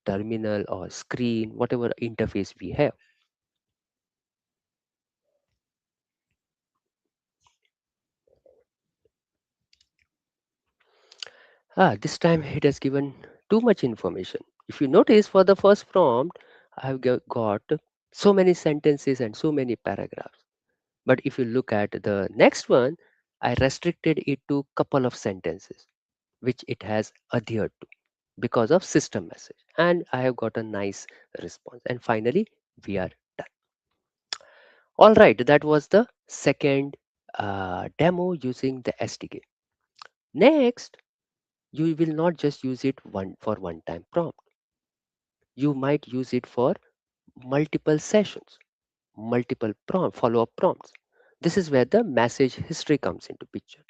Speaker 3: terminal or screen, whatever interface we have. This time it has given too much information. If you notice, for the first prompt, I have got so many sentences and so many paragraphs. But if you look at the next one, I restricted it to couple of sentences, which it has adhered to because of system message. And I have got a nice response. And finally, we are done. All right, that was the second demo using the SDK. Next, you will not just use it for one time prompt. You might use it for multiple sessions, multiple follow-up prompts. This is where the message history comes into picture.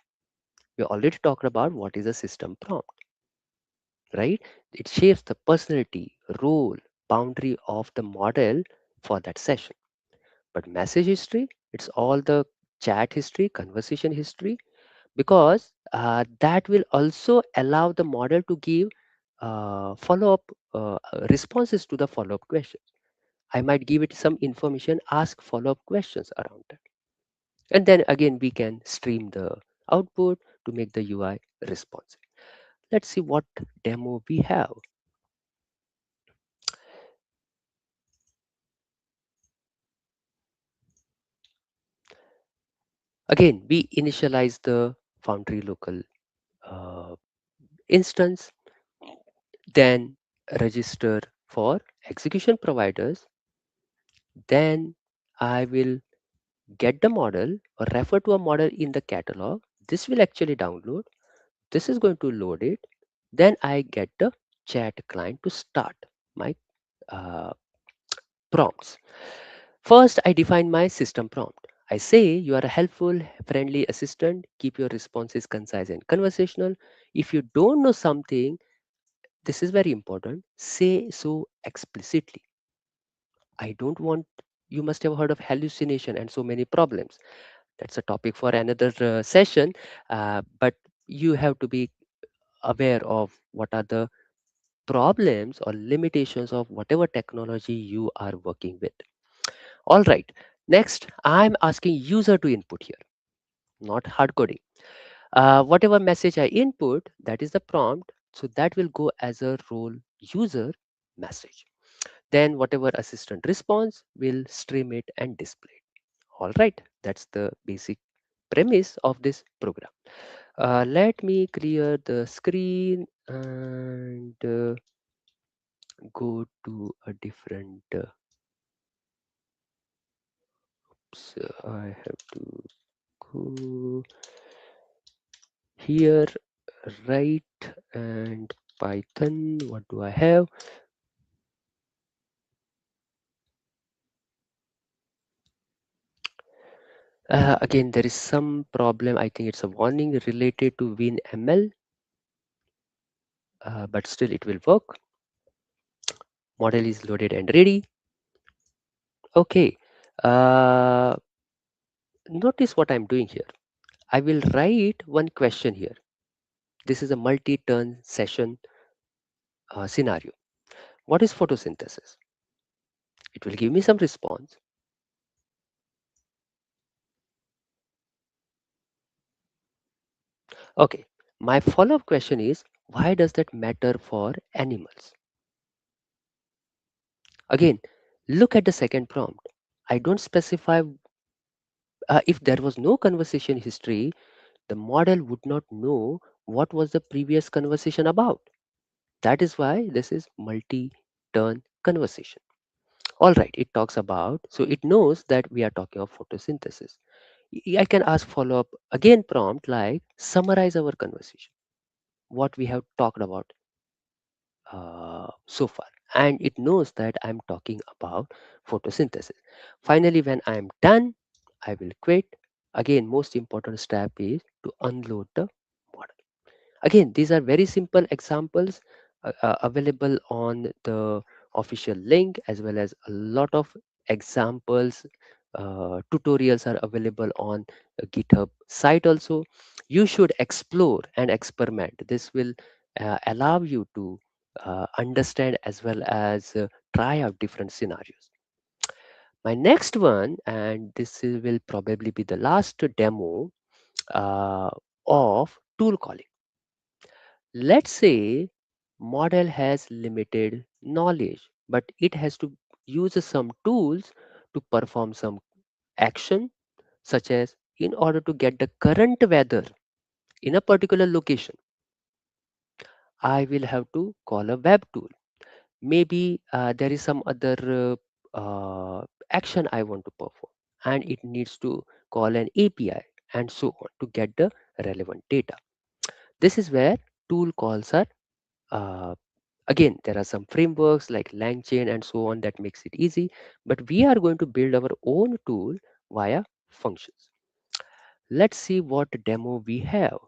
Speaker 3: We already talked about what is a system prompt, right? It shapes the personality, role, boundary of the model for that session. But message history, it's all the chat history, conversation history, because that will also allow the model to give follow-up responses to the follow-up questions. I might give it some information, ask follow-up questions around that. And then again, we can stream the output to make the UI responsive. Let's see what demo we have. Again, we initialize the Foundry local uh, instance, then register for execution providers. Then I will get the model or refer to a model in the catalog. This will actually download. This is going to load it. Then I get the chat client to start my uh, prompts. First, I define my system prompt. I say you are a helpful, friendly assistant. Keep your responses concise and conversational. If you don't know something, this is very important. Say so explicitly. I don't want, you must have heard of hallucination and so many problems. That's a topic for another session. But you have to be aware of what are the problems or limitations of whatever technology you are working with. All right. Next, I'm asking user to input here, not hard coding. Whatever message I input, that is the prompt. So that will go as a role user message. Then whatever assistant response will stream it and display it. All right. That's the basic premise of this program. Let me clear the screen and go to a different. So I have to go here, right, and Python. What do I have? Again, there is some problem. I think it's a warning related to WinML, but still it will work. Model is loaded and ready. Okay. Uh, Notice what I'm doing here. I will write one question here. This is a multi-turn session scenario. What is photosynthesis? It will give me some response. Okay. My follow-up question is, why does that matter for animals? Again, look at the second prompt. I don't specify if there was no conversation history, the model would not know What was the previous conversation about? That is why this is multi-turn conversation. All right, it talks about, so it knows that we are talking of photosynthesis. I can ask follow-up again prompt like summarize our conversation, what we have talked about so far. And it knows that I'm talking about photosynthesis. Finally, when I'm done, I will quit. Again, most important step is to unload the model. Again, these are very simple examples available on the official link, as well as a lot of examples. Tutorials are available on GitHub site also. You should explore and experiment. This will allow you to understand as well as try out different scenarios. My next one, and will probably be the last demo uh, of tool calling. Let's say model has limited knowledge, but it has to use some tools to perform some action, such as in order to get the current weather in a particular location, I will have to call a web tool. Maybe there is some other action I want to perform, and it needs to call an API and so on to get the relevant data. This is where tool calls are. Uh, Again, there are some frameworks like LangChain and so on that makes it easy, but we are going to build our own tool via functions. Let's see what demo we have.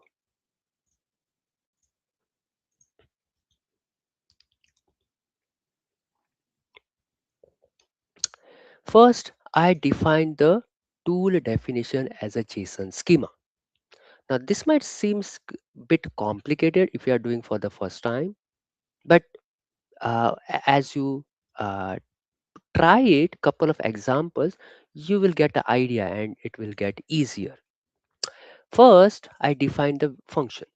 Speaker 3: First, I define the tool definition as a JSON schema. Now, this might seem bit complicated if you are doing for the first time, but as you uh, try it, couple of examples, you will get the idea and it will get easier. First, I define the function.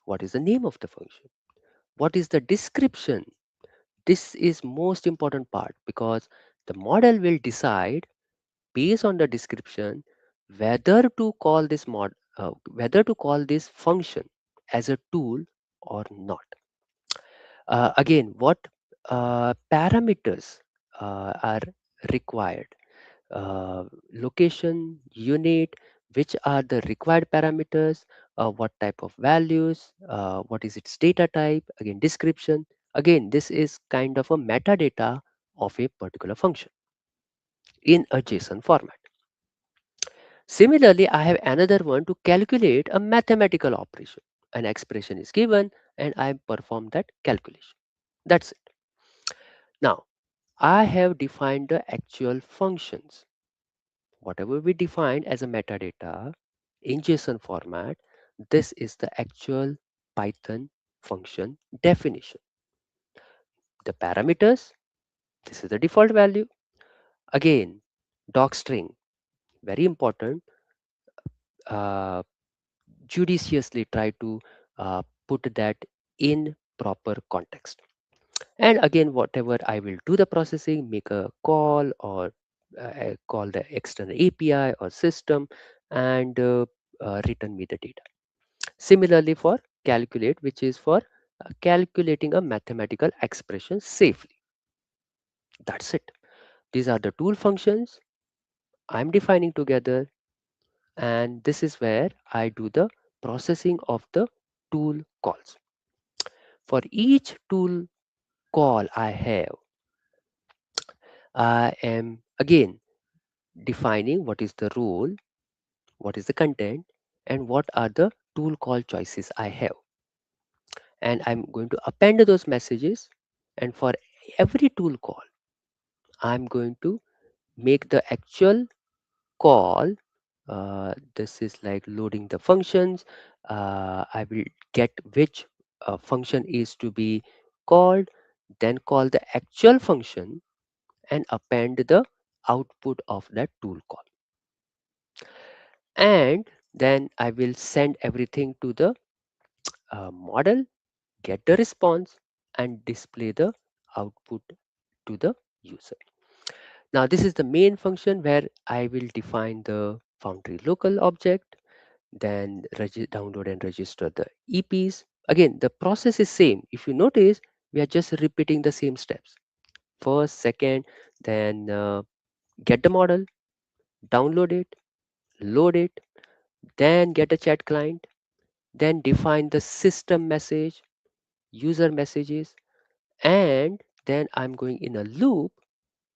Speaker 3: What is the name of the function? What is the description? This is most important part because the model will decide based on the description whether to call this whether to call this function as a tool or not. Again, what parameters are required? Location, unit, which are the required parameters, what type of values, what is its data type, again, description. Again, this is kind of a metadata of a particular function in a JSON format. Similarly, I have another one to calculate a mathematical operation. An expression is given and I perform that calculation. That's it. Now, I have defined the actual functions. Whatever we define as a metadata in JSON format, this is the actual Python function definition. The parameters, this is the default value. Again, docstring, very important. Uh, Judiciously try to put that in proper context. And again, whatever I will do the processing, make a call or call the external API or system and return me the data. Similarly for calculate, which is for calculating a mathematical expression safely. That's it. These are the tool functions I'm defining together, and this is where I do the processing of the tool calls. For each tool call I have, I am again defining what is the role, what is the content, and what are the tool call choices I have. And I'm going to append those messages. And for every tool call, I'm going to make the actual call. This is like loading the functions. I will get which function is to be called, then call the actual function and append the output of that tool call. And then I will send everything to the model, get the response, and display the output to the user. Now, this is the main function where I will define the Foundry local object. then download and register the EPs. Again, the process is same. If you notice, we are just repeating the same steps. First, second, then get the model, download it, load it, then get a chat client, then define the system message, user messages, and then I'm going in a loop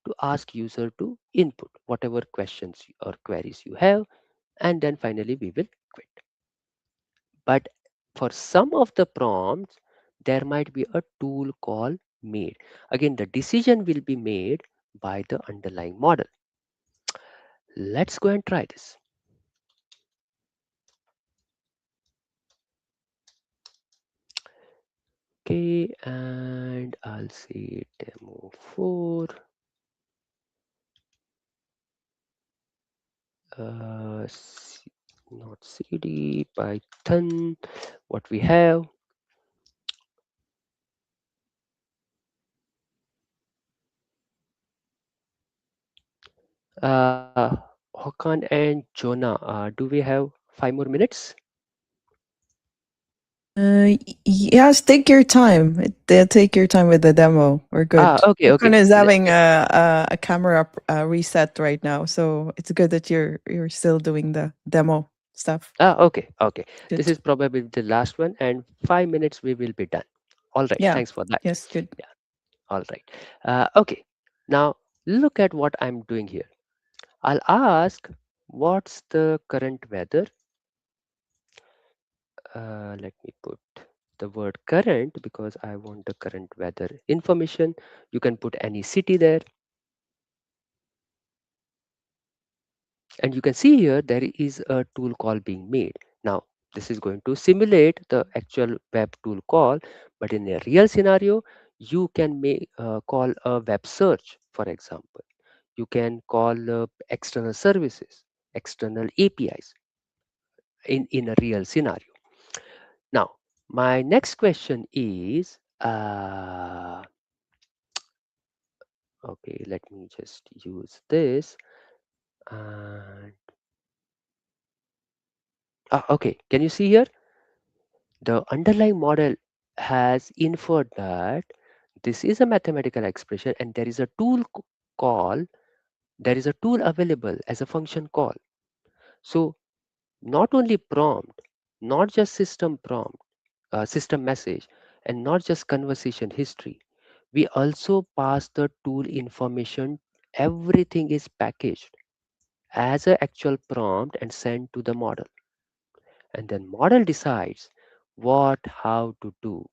Speaker 3: to ask user to input whatever questions or queries you have, and then finally we will quit. But for some of the prompts, there might be a tool call made. Again, the decision will be made by the underlying model. Let's go and try this. Okay, and I'll say demo 4. Not CD, Python, what we have. Hakan and Jonah, do we have 5 more minutes?
Speaker 1: Yes, take your time. Take your time with the demo. We're good.
Speaker 3: Okay,
Speaker 1: Ukon
Speaker 3: okay.
Speaker 1: is having a camera reset right now, so it's good that you're still doing the demo stuff.
Speaker 3: Okay, okay. This
Speaker 1: Good.
Speaker 3: is probably the last one, and 5 minutes we will be done. All right,
Speaker 1: Yeah.
Speaker 3: thanks for that.
Speaker 1: Yes. Good.
Speaker 3: Yeah, all right. Okay, now look at what I'm doing here. I'll ask, what's the current weather? Let me put the word current because I want the current weather information. You can put any city there. And you can see here there is a tool call being made. Now, this is going to simulate the actual web tool call, but in a real scenario, you can make call a web search, for example. You can call external services, external APIs in a real scenario. Now, my next question is, okay, let me just use this. And, okay, can you see here? The underlying model has inferred that this is a mathematical expression and there is a call, there is a tool available as a function call. So not only prompt, not just system prompt, system message, and not just conversation history, we also pass the tool information. Everything is packaged as an actual prompt and sent to the model. And then model decides what, how to do.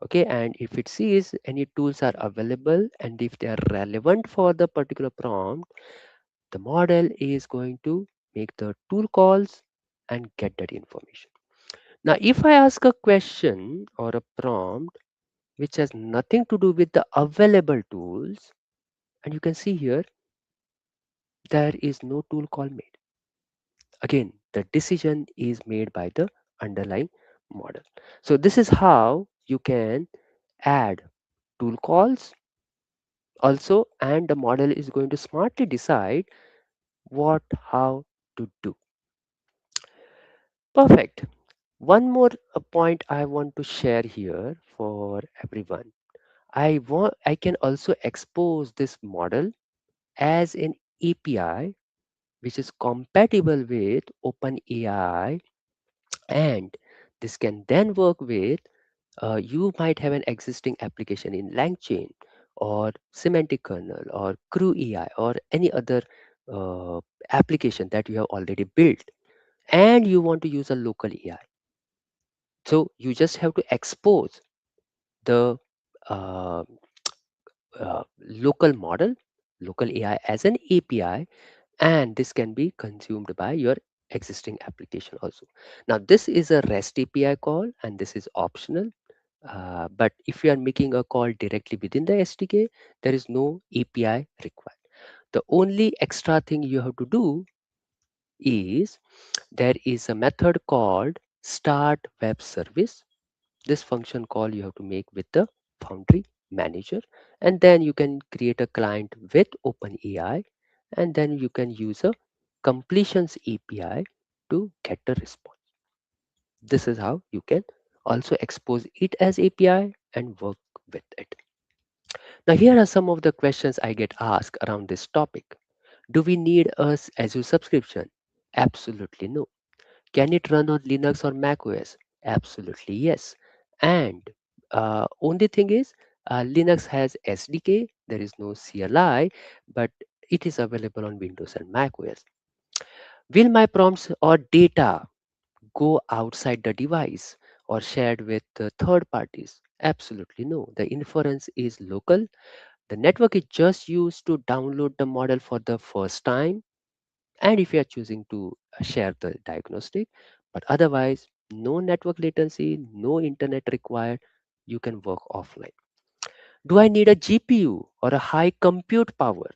Speaker 3: Okay, and if it sees any tools are available and if they are relevant for the particular prompt, the model is going to make the tool calls and get that information. Now, if I ask a question or a prompt which has nothing to do with the available tools, and you can see here there is no tool call made. Again, the decision is made by the underlying model. So this is how you can add tool calls also, and the model is going to smartly decide what, how to do. Perfect. One more point I want to share here for everyone. I can also expose this model as an API which is compatible with OpenAI, and this can then work with, you might have an existing application in LangChain or semantic kernel or CrewAI or any other uh, application that you have already built, and you want to use a local AI. So you just have to expose the uh, local model, local AI as an API, and this can be consumed by your existing application also. Now, this is a REST API call and this is optional. But if you are making a call directly within the SDK, there is no API required. The only extra thing you have to do is there is a method called start web service. This function call you have to make with the Foundry manager, and then you can create a client with OpenAI, and then you can use a completions API to get the response. This is how you can also expose it as API and work with it. Now, here are some of the questions I get asked around this topic. Do we need a Azure subscription? Absolutely no. Can it run on Linux or macOS? Absolutely yes. And only thing is, Linux has SDK. There is no CLI, but it is available on Windows and macOS. Will my prompts or data go outside the device or shared with third parties? Absolutely no. The inference is local. The network is just used to download the model for the first time, and if you are choosing to share the diagnostic, but otherwise, no network latency, no internet required, you can work offline. Do I need a GPU or a high compute power?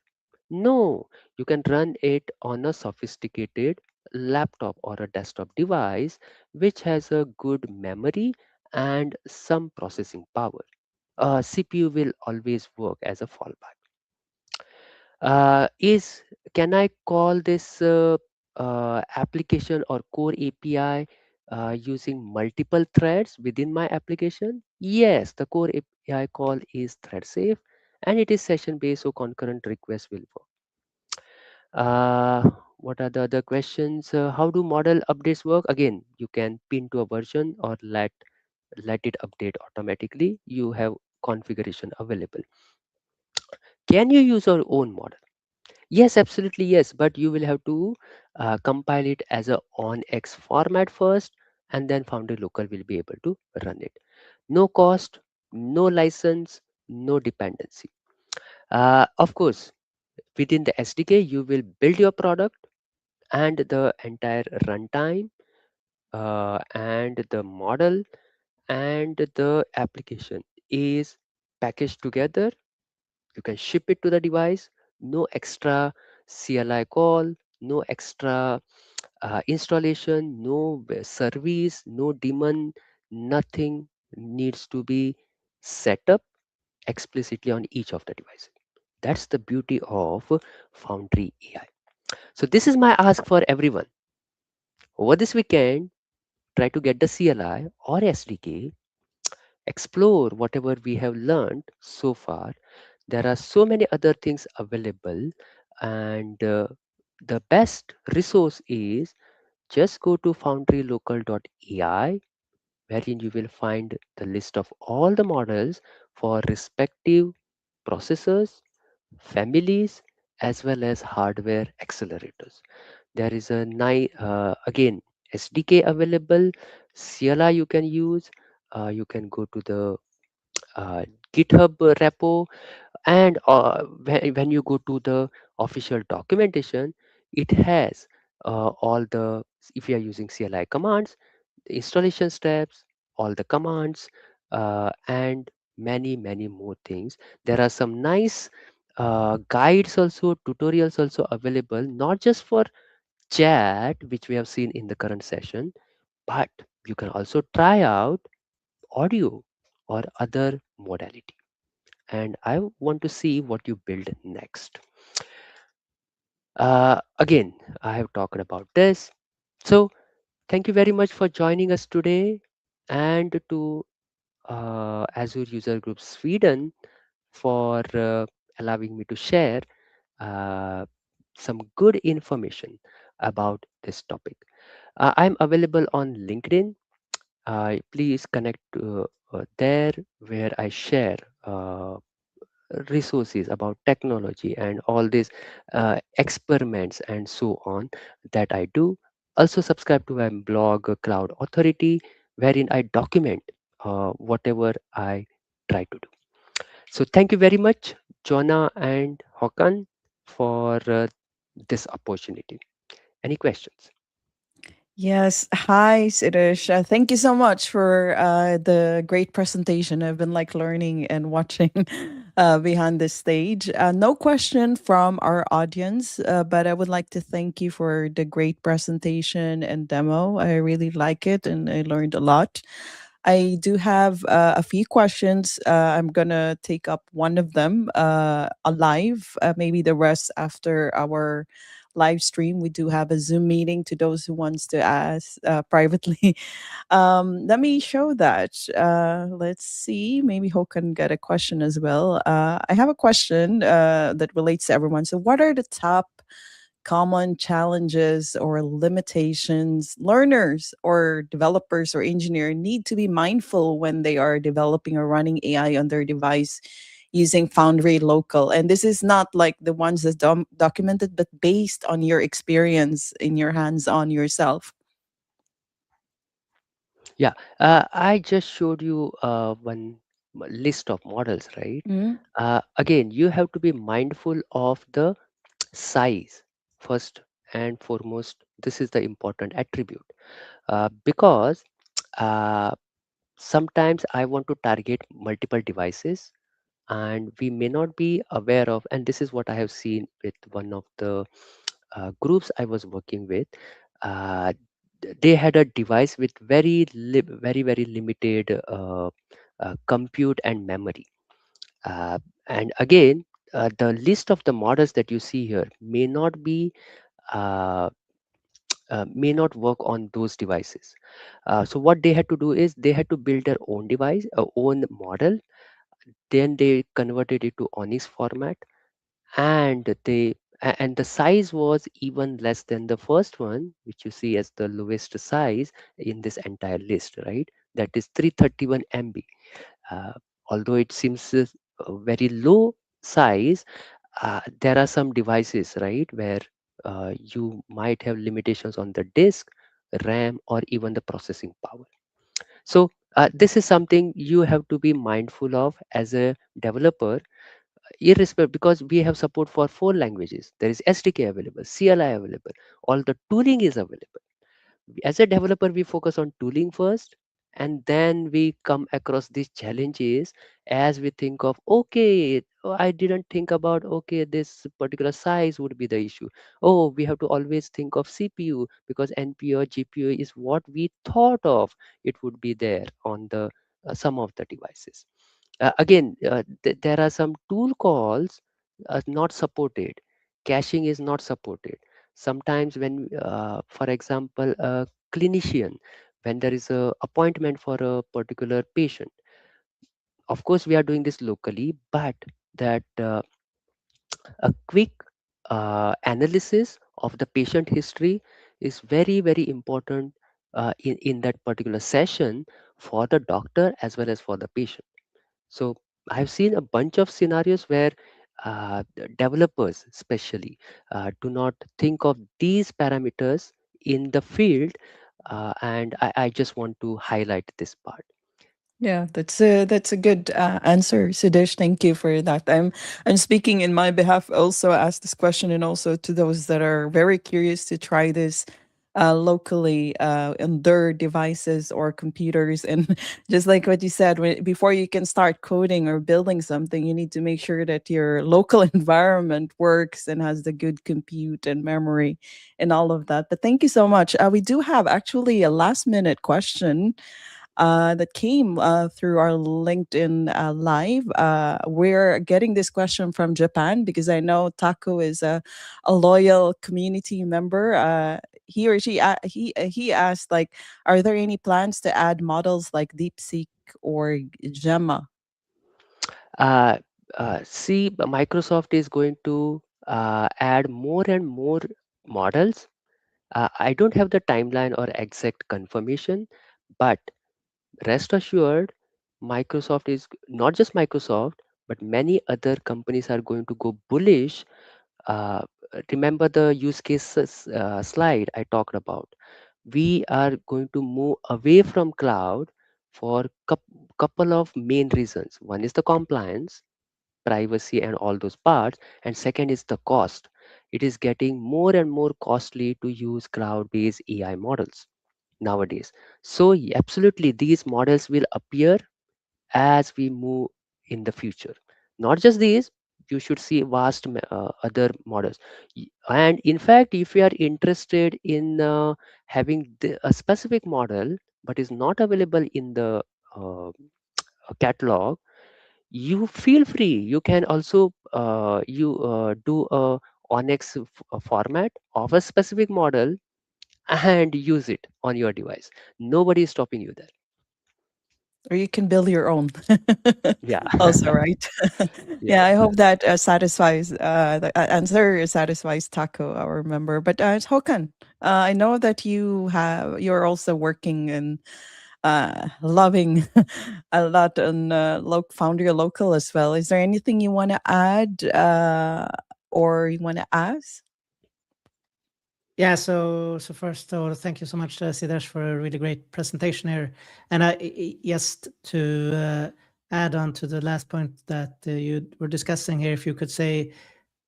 Speaker 3: No, you can run it on a sophisticated laptop or a desktop device which has a good memory and some processing power. CPU will always work as a fallback. Is Can I call this application or core API using multiple threads within my application? Yes, the core API call is thread safe and it is session based, so concurrent requests will work. What are the other questions? How do model updates work? Again, you can pin to a version or let it update automatically. You have configuration available. Can you use your own model? Yes, absolutely yes, but you will have to compile it as a onX format first, and then Foundry Local will be able to run it. No cost, no license, no dependency. Of course, within the SDK, you will build your product and the entire runtime and the model and the application is packaged together. You can ship it to the device. No extra CLI call, no extra installation, no service, no daemon, nothing needs to be set up explicitly on each of the devices. That's the beauty of Foundry AI. So this is my ask for everyone. Over this weekend, try to get the CLI or SDK, explore whatever we have learned so far. There are so many other things available, and the best resource is just go to foundrylocal.ai, wherein you will find the list of all the models for respective processors, families, as well as hardware accelerators. There is a again SDK available, CLI you can use. You can go to the uh, GitHub repo, and when you go to the official documentation, it has all the, if you are using CLI commands, the installation steps, all the commands, and many more things. There are some nice guides also, tutorials also available, not just for chat, which we have seen in the current session, but you can also try out audio or other modality. And I want to see what you build next. Again, I have talked about this. So thank you very much for joining us today, and to Azure User Group Sweden for allowing me to share uh, some good information about this topic. I'm available on LinkedIn. Please connect there, where I share resources about technology and all these experiments and so on that I do. Also subscribe to my blog Cloud Authority, wherein I document whatever I try to do. So thank you very much, Jonna and Håkan, for this opportunity. Any questions?
Speaker 1: Yes. Hi, Siddharth. Thank you so much for the great presentation. I've been like learning and watching behind the stage. No question from our audience, but I would like to thank you for the great presentation and demo. I really like it and I learned a lot. I do have a few questions. I'm going to take up one of them alive, maybe the rest after our live stream. We do have a Zoom meeting to those who wants to ask privately. Let me show that. Let's see. Maybe Ho can get a question as well. I have a question that relates to everyone. So, what are the top common challenges or limitations learners or developers or engineer need to be mindful when they are developing or running AI on their device using Foundry Local? And this is not like the ones that's documented, but based on your experience in your hands on yourself.
Speaker 3: Yeah, I just showed you one list of models, right?
Speaker 1: Mhm.
Speaker 3: Again, you have to be mindful of the size first and foremost. This is the important attribute because uh, sometimes I want to target multiple devices and we may not be aware of, and this is what I have seen with one of the groups I was working with. uh, they had a device with very limited compute and memory. uh, and again, the list of the models that you see here uh, may not work on those devices. So what they had to do is they had to build their own device, own model. Then they converted it to Onyx format, and and the size was even less than the first one, which you see as the lowest size in this entire list, right? That is 331 MB. Uh, Although it seems a very low size, there are some devices, right, where you might have limitations on the disk, RAM, or even the processing power. So this is something you have to be mindful of as a developer, irrespective, because we have support for 4 languages. There is SDK available, CLI available, all the tooling is available. As a developer, we focus on tooling first, and then we come across these challenges as we think of, okay, oh, I didn't think about, okay, this particular size would be the issue. Oh, we have to always think of CPU because NPU or GPU is what we thought of it would be there on the some of the devices. Again, there are some tool calls not supported. Caching is not supported. Sometimes when, for example, a clinician, when there is a appointment for a particular patient, of course we are doing this locally, but that a quick analysis of the patient history is very important in that particular session for the doctor as well as for the patient. So I've seen a bunch of scenarios where the developers, especially, do not think of these parameters in the field, and I just want to highlight this part.
Speaker 1: Yeah, that's a good answer, Sidesh. Thank you for that. I'm speaking in my behalf. Also, ask this question, and also to those that are very curious to try this locally on their devices or computers. And just like what you said, before you can start coding or building something, you need to make sure that your local environment works and has the good compute and memory and all of that. But thank you so much. We do have actually a last minute question that came through our LinkedIn live. We're getting this question from Japan because I know Taco is a loyal community member. He or she he asked, like, are there any plans to add models like DeepSeek or Gemma?
Speaker 3: Uh, See, Microsoft is going to add more and more models. I don't have the timeline or exact confirmation, but rest assured, Microsoft is not just Microsoft, but many other companies are going to go bullish. uh, Remember the use cases slide I talked about. We are going to move away from cloud for couple of main reasons. One is the compliance, privacy, and all those parts, and second is the cost. It is getting more and more costly to use cloud based AI models nowadays. So absolutely, these models will appear as we move in the future. Not just these, you should see vast other models. And in fact, if you are interested in having a specific model but is not available in the catalog, you feel free. You can also you do a Onyx format of a specific model and use it on your device. Nobody is stopping you there.
Speaker 1: Or you can build your own.
Speaker 3: Yeah.
Speaker 1: Also, right? Yeah, I
Speaker 3: Yes.
Speaker 1: hope that satisfies the answer satisfies Taco, our member. But Håkan, I know that you're also working and loving a lot on Foundry Local as well. Is there anything you want to add or you want to ask?
Speaker 2: Yeah, so first of all, thank you so much, Siddharth, for a really great presentation here. And just to add on to the last point that you were discussing here, if you could say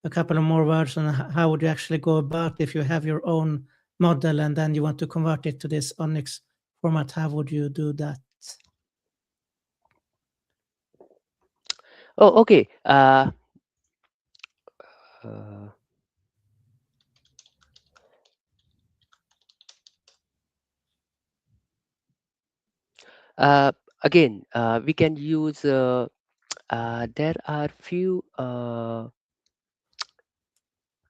Speaker 2: a couple of more words on how would you actually go about if you have your own model and then you want to convert it to this Onyx format, how would you do that?
Speaker 3: Oh, okay. Uh, uh, Again, we can use. There are few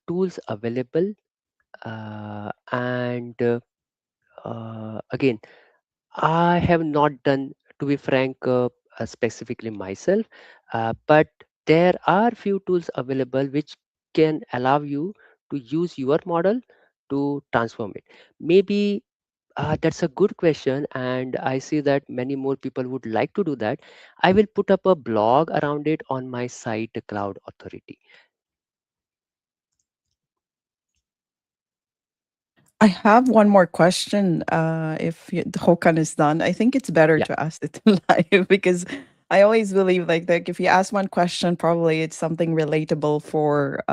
Speaker 3: tools available, and again, I have not done, to be frank, specifically myself, but there are few tools available which can allow you to use your model to transform it. Maybe that's a good question, and I see that many more people would like to do that. I will put up a blog around it on my site, Cloud Authority.
Speaker 1: I have one more question. If Håkan is done, I think it's better
Speaker 3: Yeah.
Speaker 1: to ask it live because I always believe like if you ask one question, probably it's something relatable for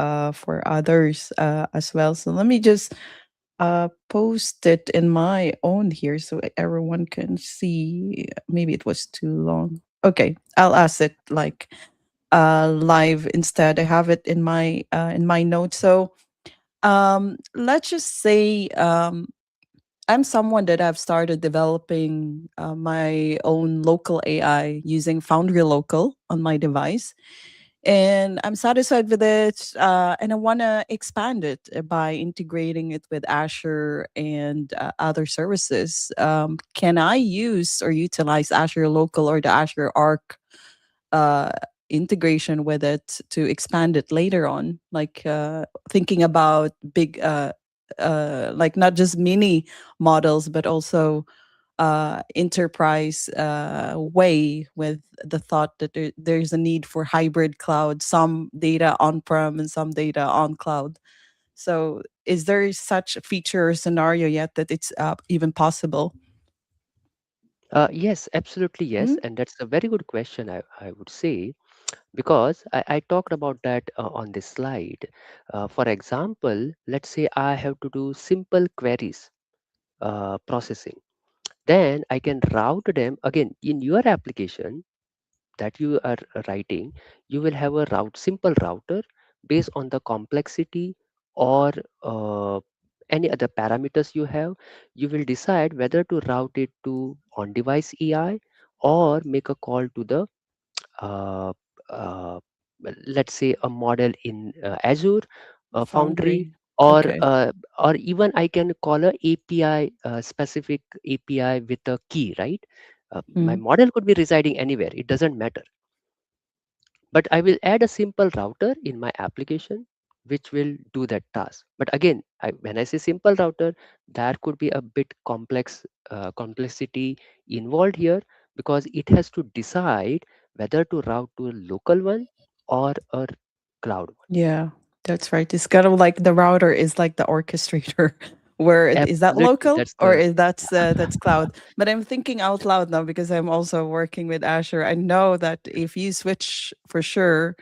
Speaker 1: others as well. So let me just post it in my own here so everyone can see. Maybe it was too long. Okay, I'll ask it like live instead. I have it in my notes. So let's just say I'm someone that I've started developing my own local AI using Foundry Local on my device. And I'm satisfied with it. And I want to expand it by integrating it with Azure and other services. Can I use or utilize Azure Local or the Azure Arc uh, integration with it to expand it later on? Like thinking about big like not just mini models but also enterprise way, with the thought that there's a need for hybrid cloud, some data on-prem and some data on cloud. So is there such a feature or scenario yet that it's even possible?
Speaker 3: Yes, absolutely yes,
Speaker 1: Mm?
Speaker 3: and that's a very good question. I would say, because I talked about that on this slide. For example, let's say I have to do simple queries processing. Then I can route them again in your application that you are writing. You will have a simple router based on the complexity or uh, any other parameters you have. You will decide whether to route it to on device EI or make a call to the uh, uh, let's say a model in Azure Foundry,
Speaker 1: Foundry.
Speaker 3: or
Speaker 1: Okay.
Speaker 3: even I can call a API, specific API with a key, right? My
Speaker 1: Mm.
Speaker 3: model could be residing anywhere, it doesn't matter, but I will add a simple router in my application which will do that task. But again, when I say simple router, there could be a bit complexity involved here, because it has to decide whether to route to a local one or a cloud one.
Speaker 1: Yeah, that's right. It's kind of like the router is like the orchestrator. Where is that
Speaker 3: Absolutely,
Speaker 1: local
Speaker 3: that's
Speaker 1: or
Speaker 3: the
Speaker 1: is that's cloud? But I'm thinking out loud now because I'm also working with Azure. I know that if you switch for sure,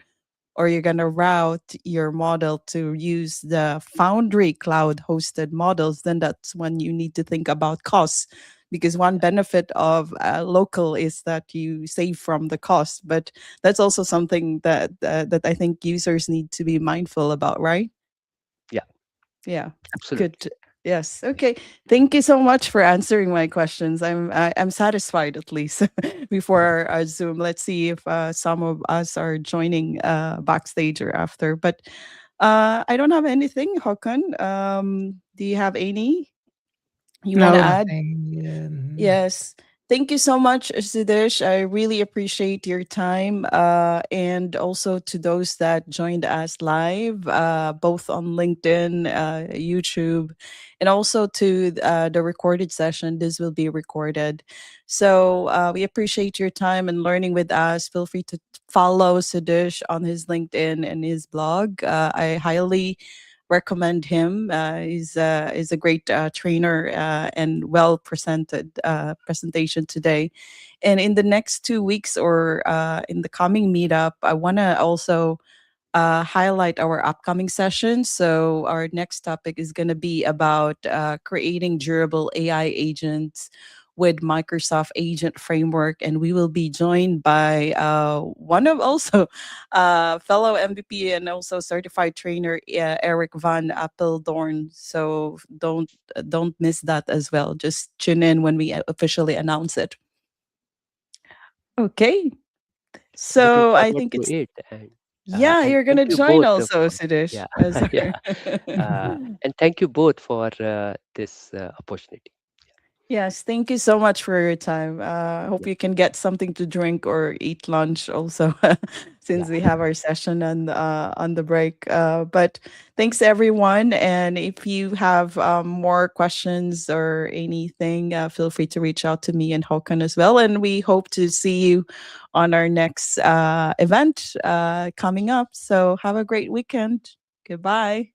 Speaker 1: or you're going to route your model to use the Foundry cloud hosted models, then that's when you need to think about costs. Because one benefit of local is that you save from the cost, but that's also something that I think users need to be mindful about, right?
Speaker 3: yeah,
Speaker 1: Yeah, good.
Speaker 3: absolutely.
Speaker 1: Yes. Okay. Thank you so much for answering my questions. I'm satisfied at least before our Zoom. Let's see if some of us are joining backstage or after. But I don't have anything, Håkon. Do you have any you want
Speaker 2: No,
Speaker 1: to add?
Speaker 2: nothing.
Speaker 1: Yes. Thank you so much, Siddharth. I really appreciate your time. And also to those that joined us live, both on LinkedIn, YouTube, and also to the recorded session. This will be recorded. So we appreciate your time and learning with us. Feel free to follow Siddharth on his LinkedIn and his blog. I highly recommend him. He's a great trainer and well presented presentation today. And in the next 2 weeks or in the coming meetup, I want to also highlight our upcoming session. So our next topic is going to be about creating durable AI agents with Microsoft Agent Framework, and we will be joined by one of also fellow MVP and also certified trainer Eric van Apeldoorn. So don't miss that as well. Just tune in when we officially announce it. Okay,
Speaker 3: Looking
Speaker 1: so I
Speaker 3: forward
Speaker 1: think
Speaker 3: to
Speaker 1: it's
Speaker 3: it.
Speaker 1: yeah,
Speaker 3: And
Speaker 1: you're
Speaker 3: thank
Speaker 1: gonna
Speaker 3: you
Speaker 1: join
Speaker 3: both
Speaker 1: also,
Speaker 3: for,
Speaker 1: Siddharth.
Speaker 3: yeah,
Speaker 1: Sorry.
Speaker 3: yeah. And thank you both for this opportunity.
Speaker 1: Yes, thank you so much for your time. I hope
Speaker 3: Yeah,
Speaker 1: you can get something to drink or eat lunch also,
Speaker 3: yeah,
Speaker 1: since we have our session on the break. But thanks everyone, and if you have more questions or anything, feel free to reach out to me and Håkon as well. And we hope to see you on our next event coming up. So have a great weekend. Goodbye.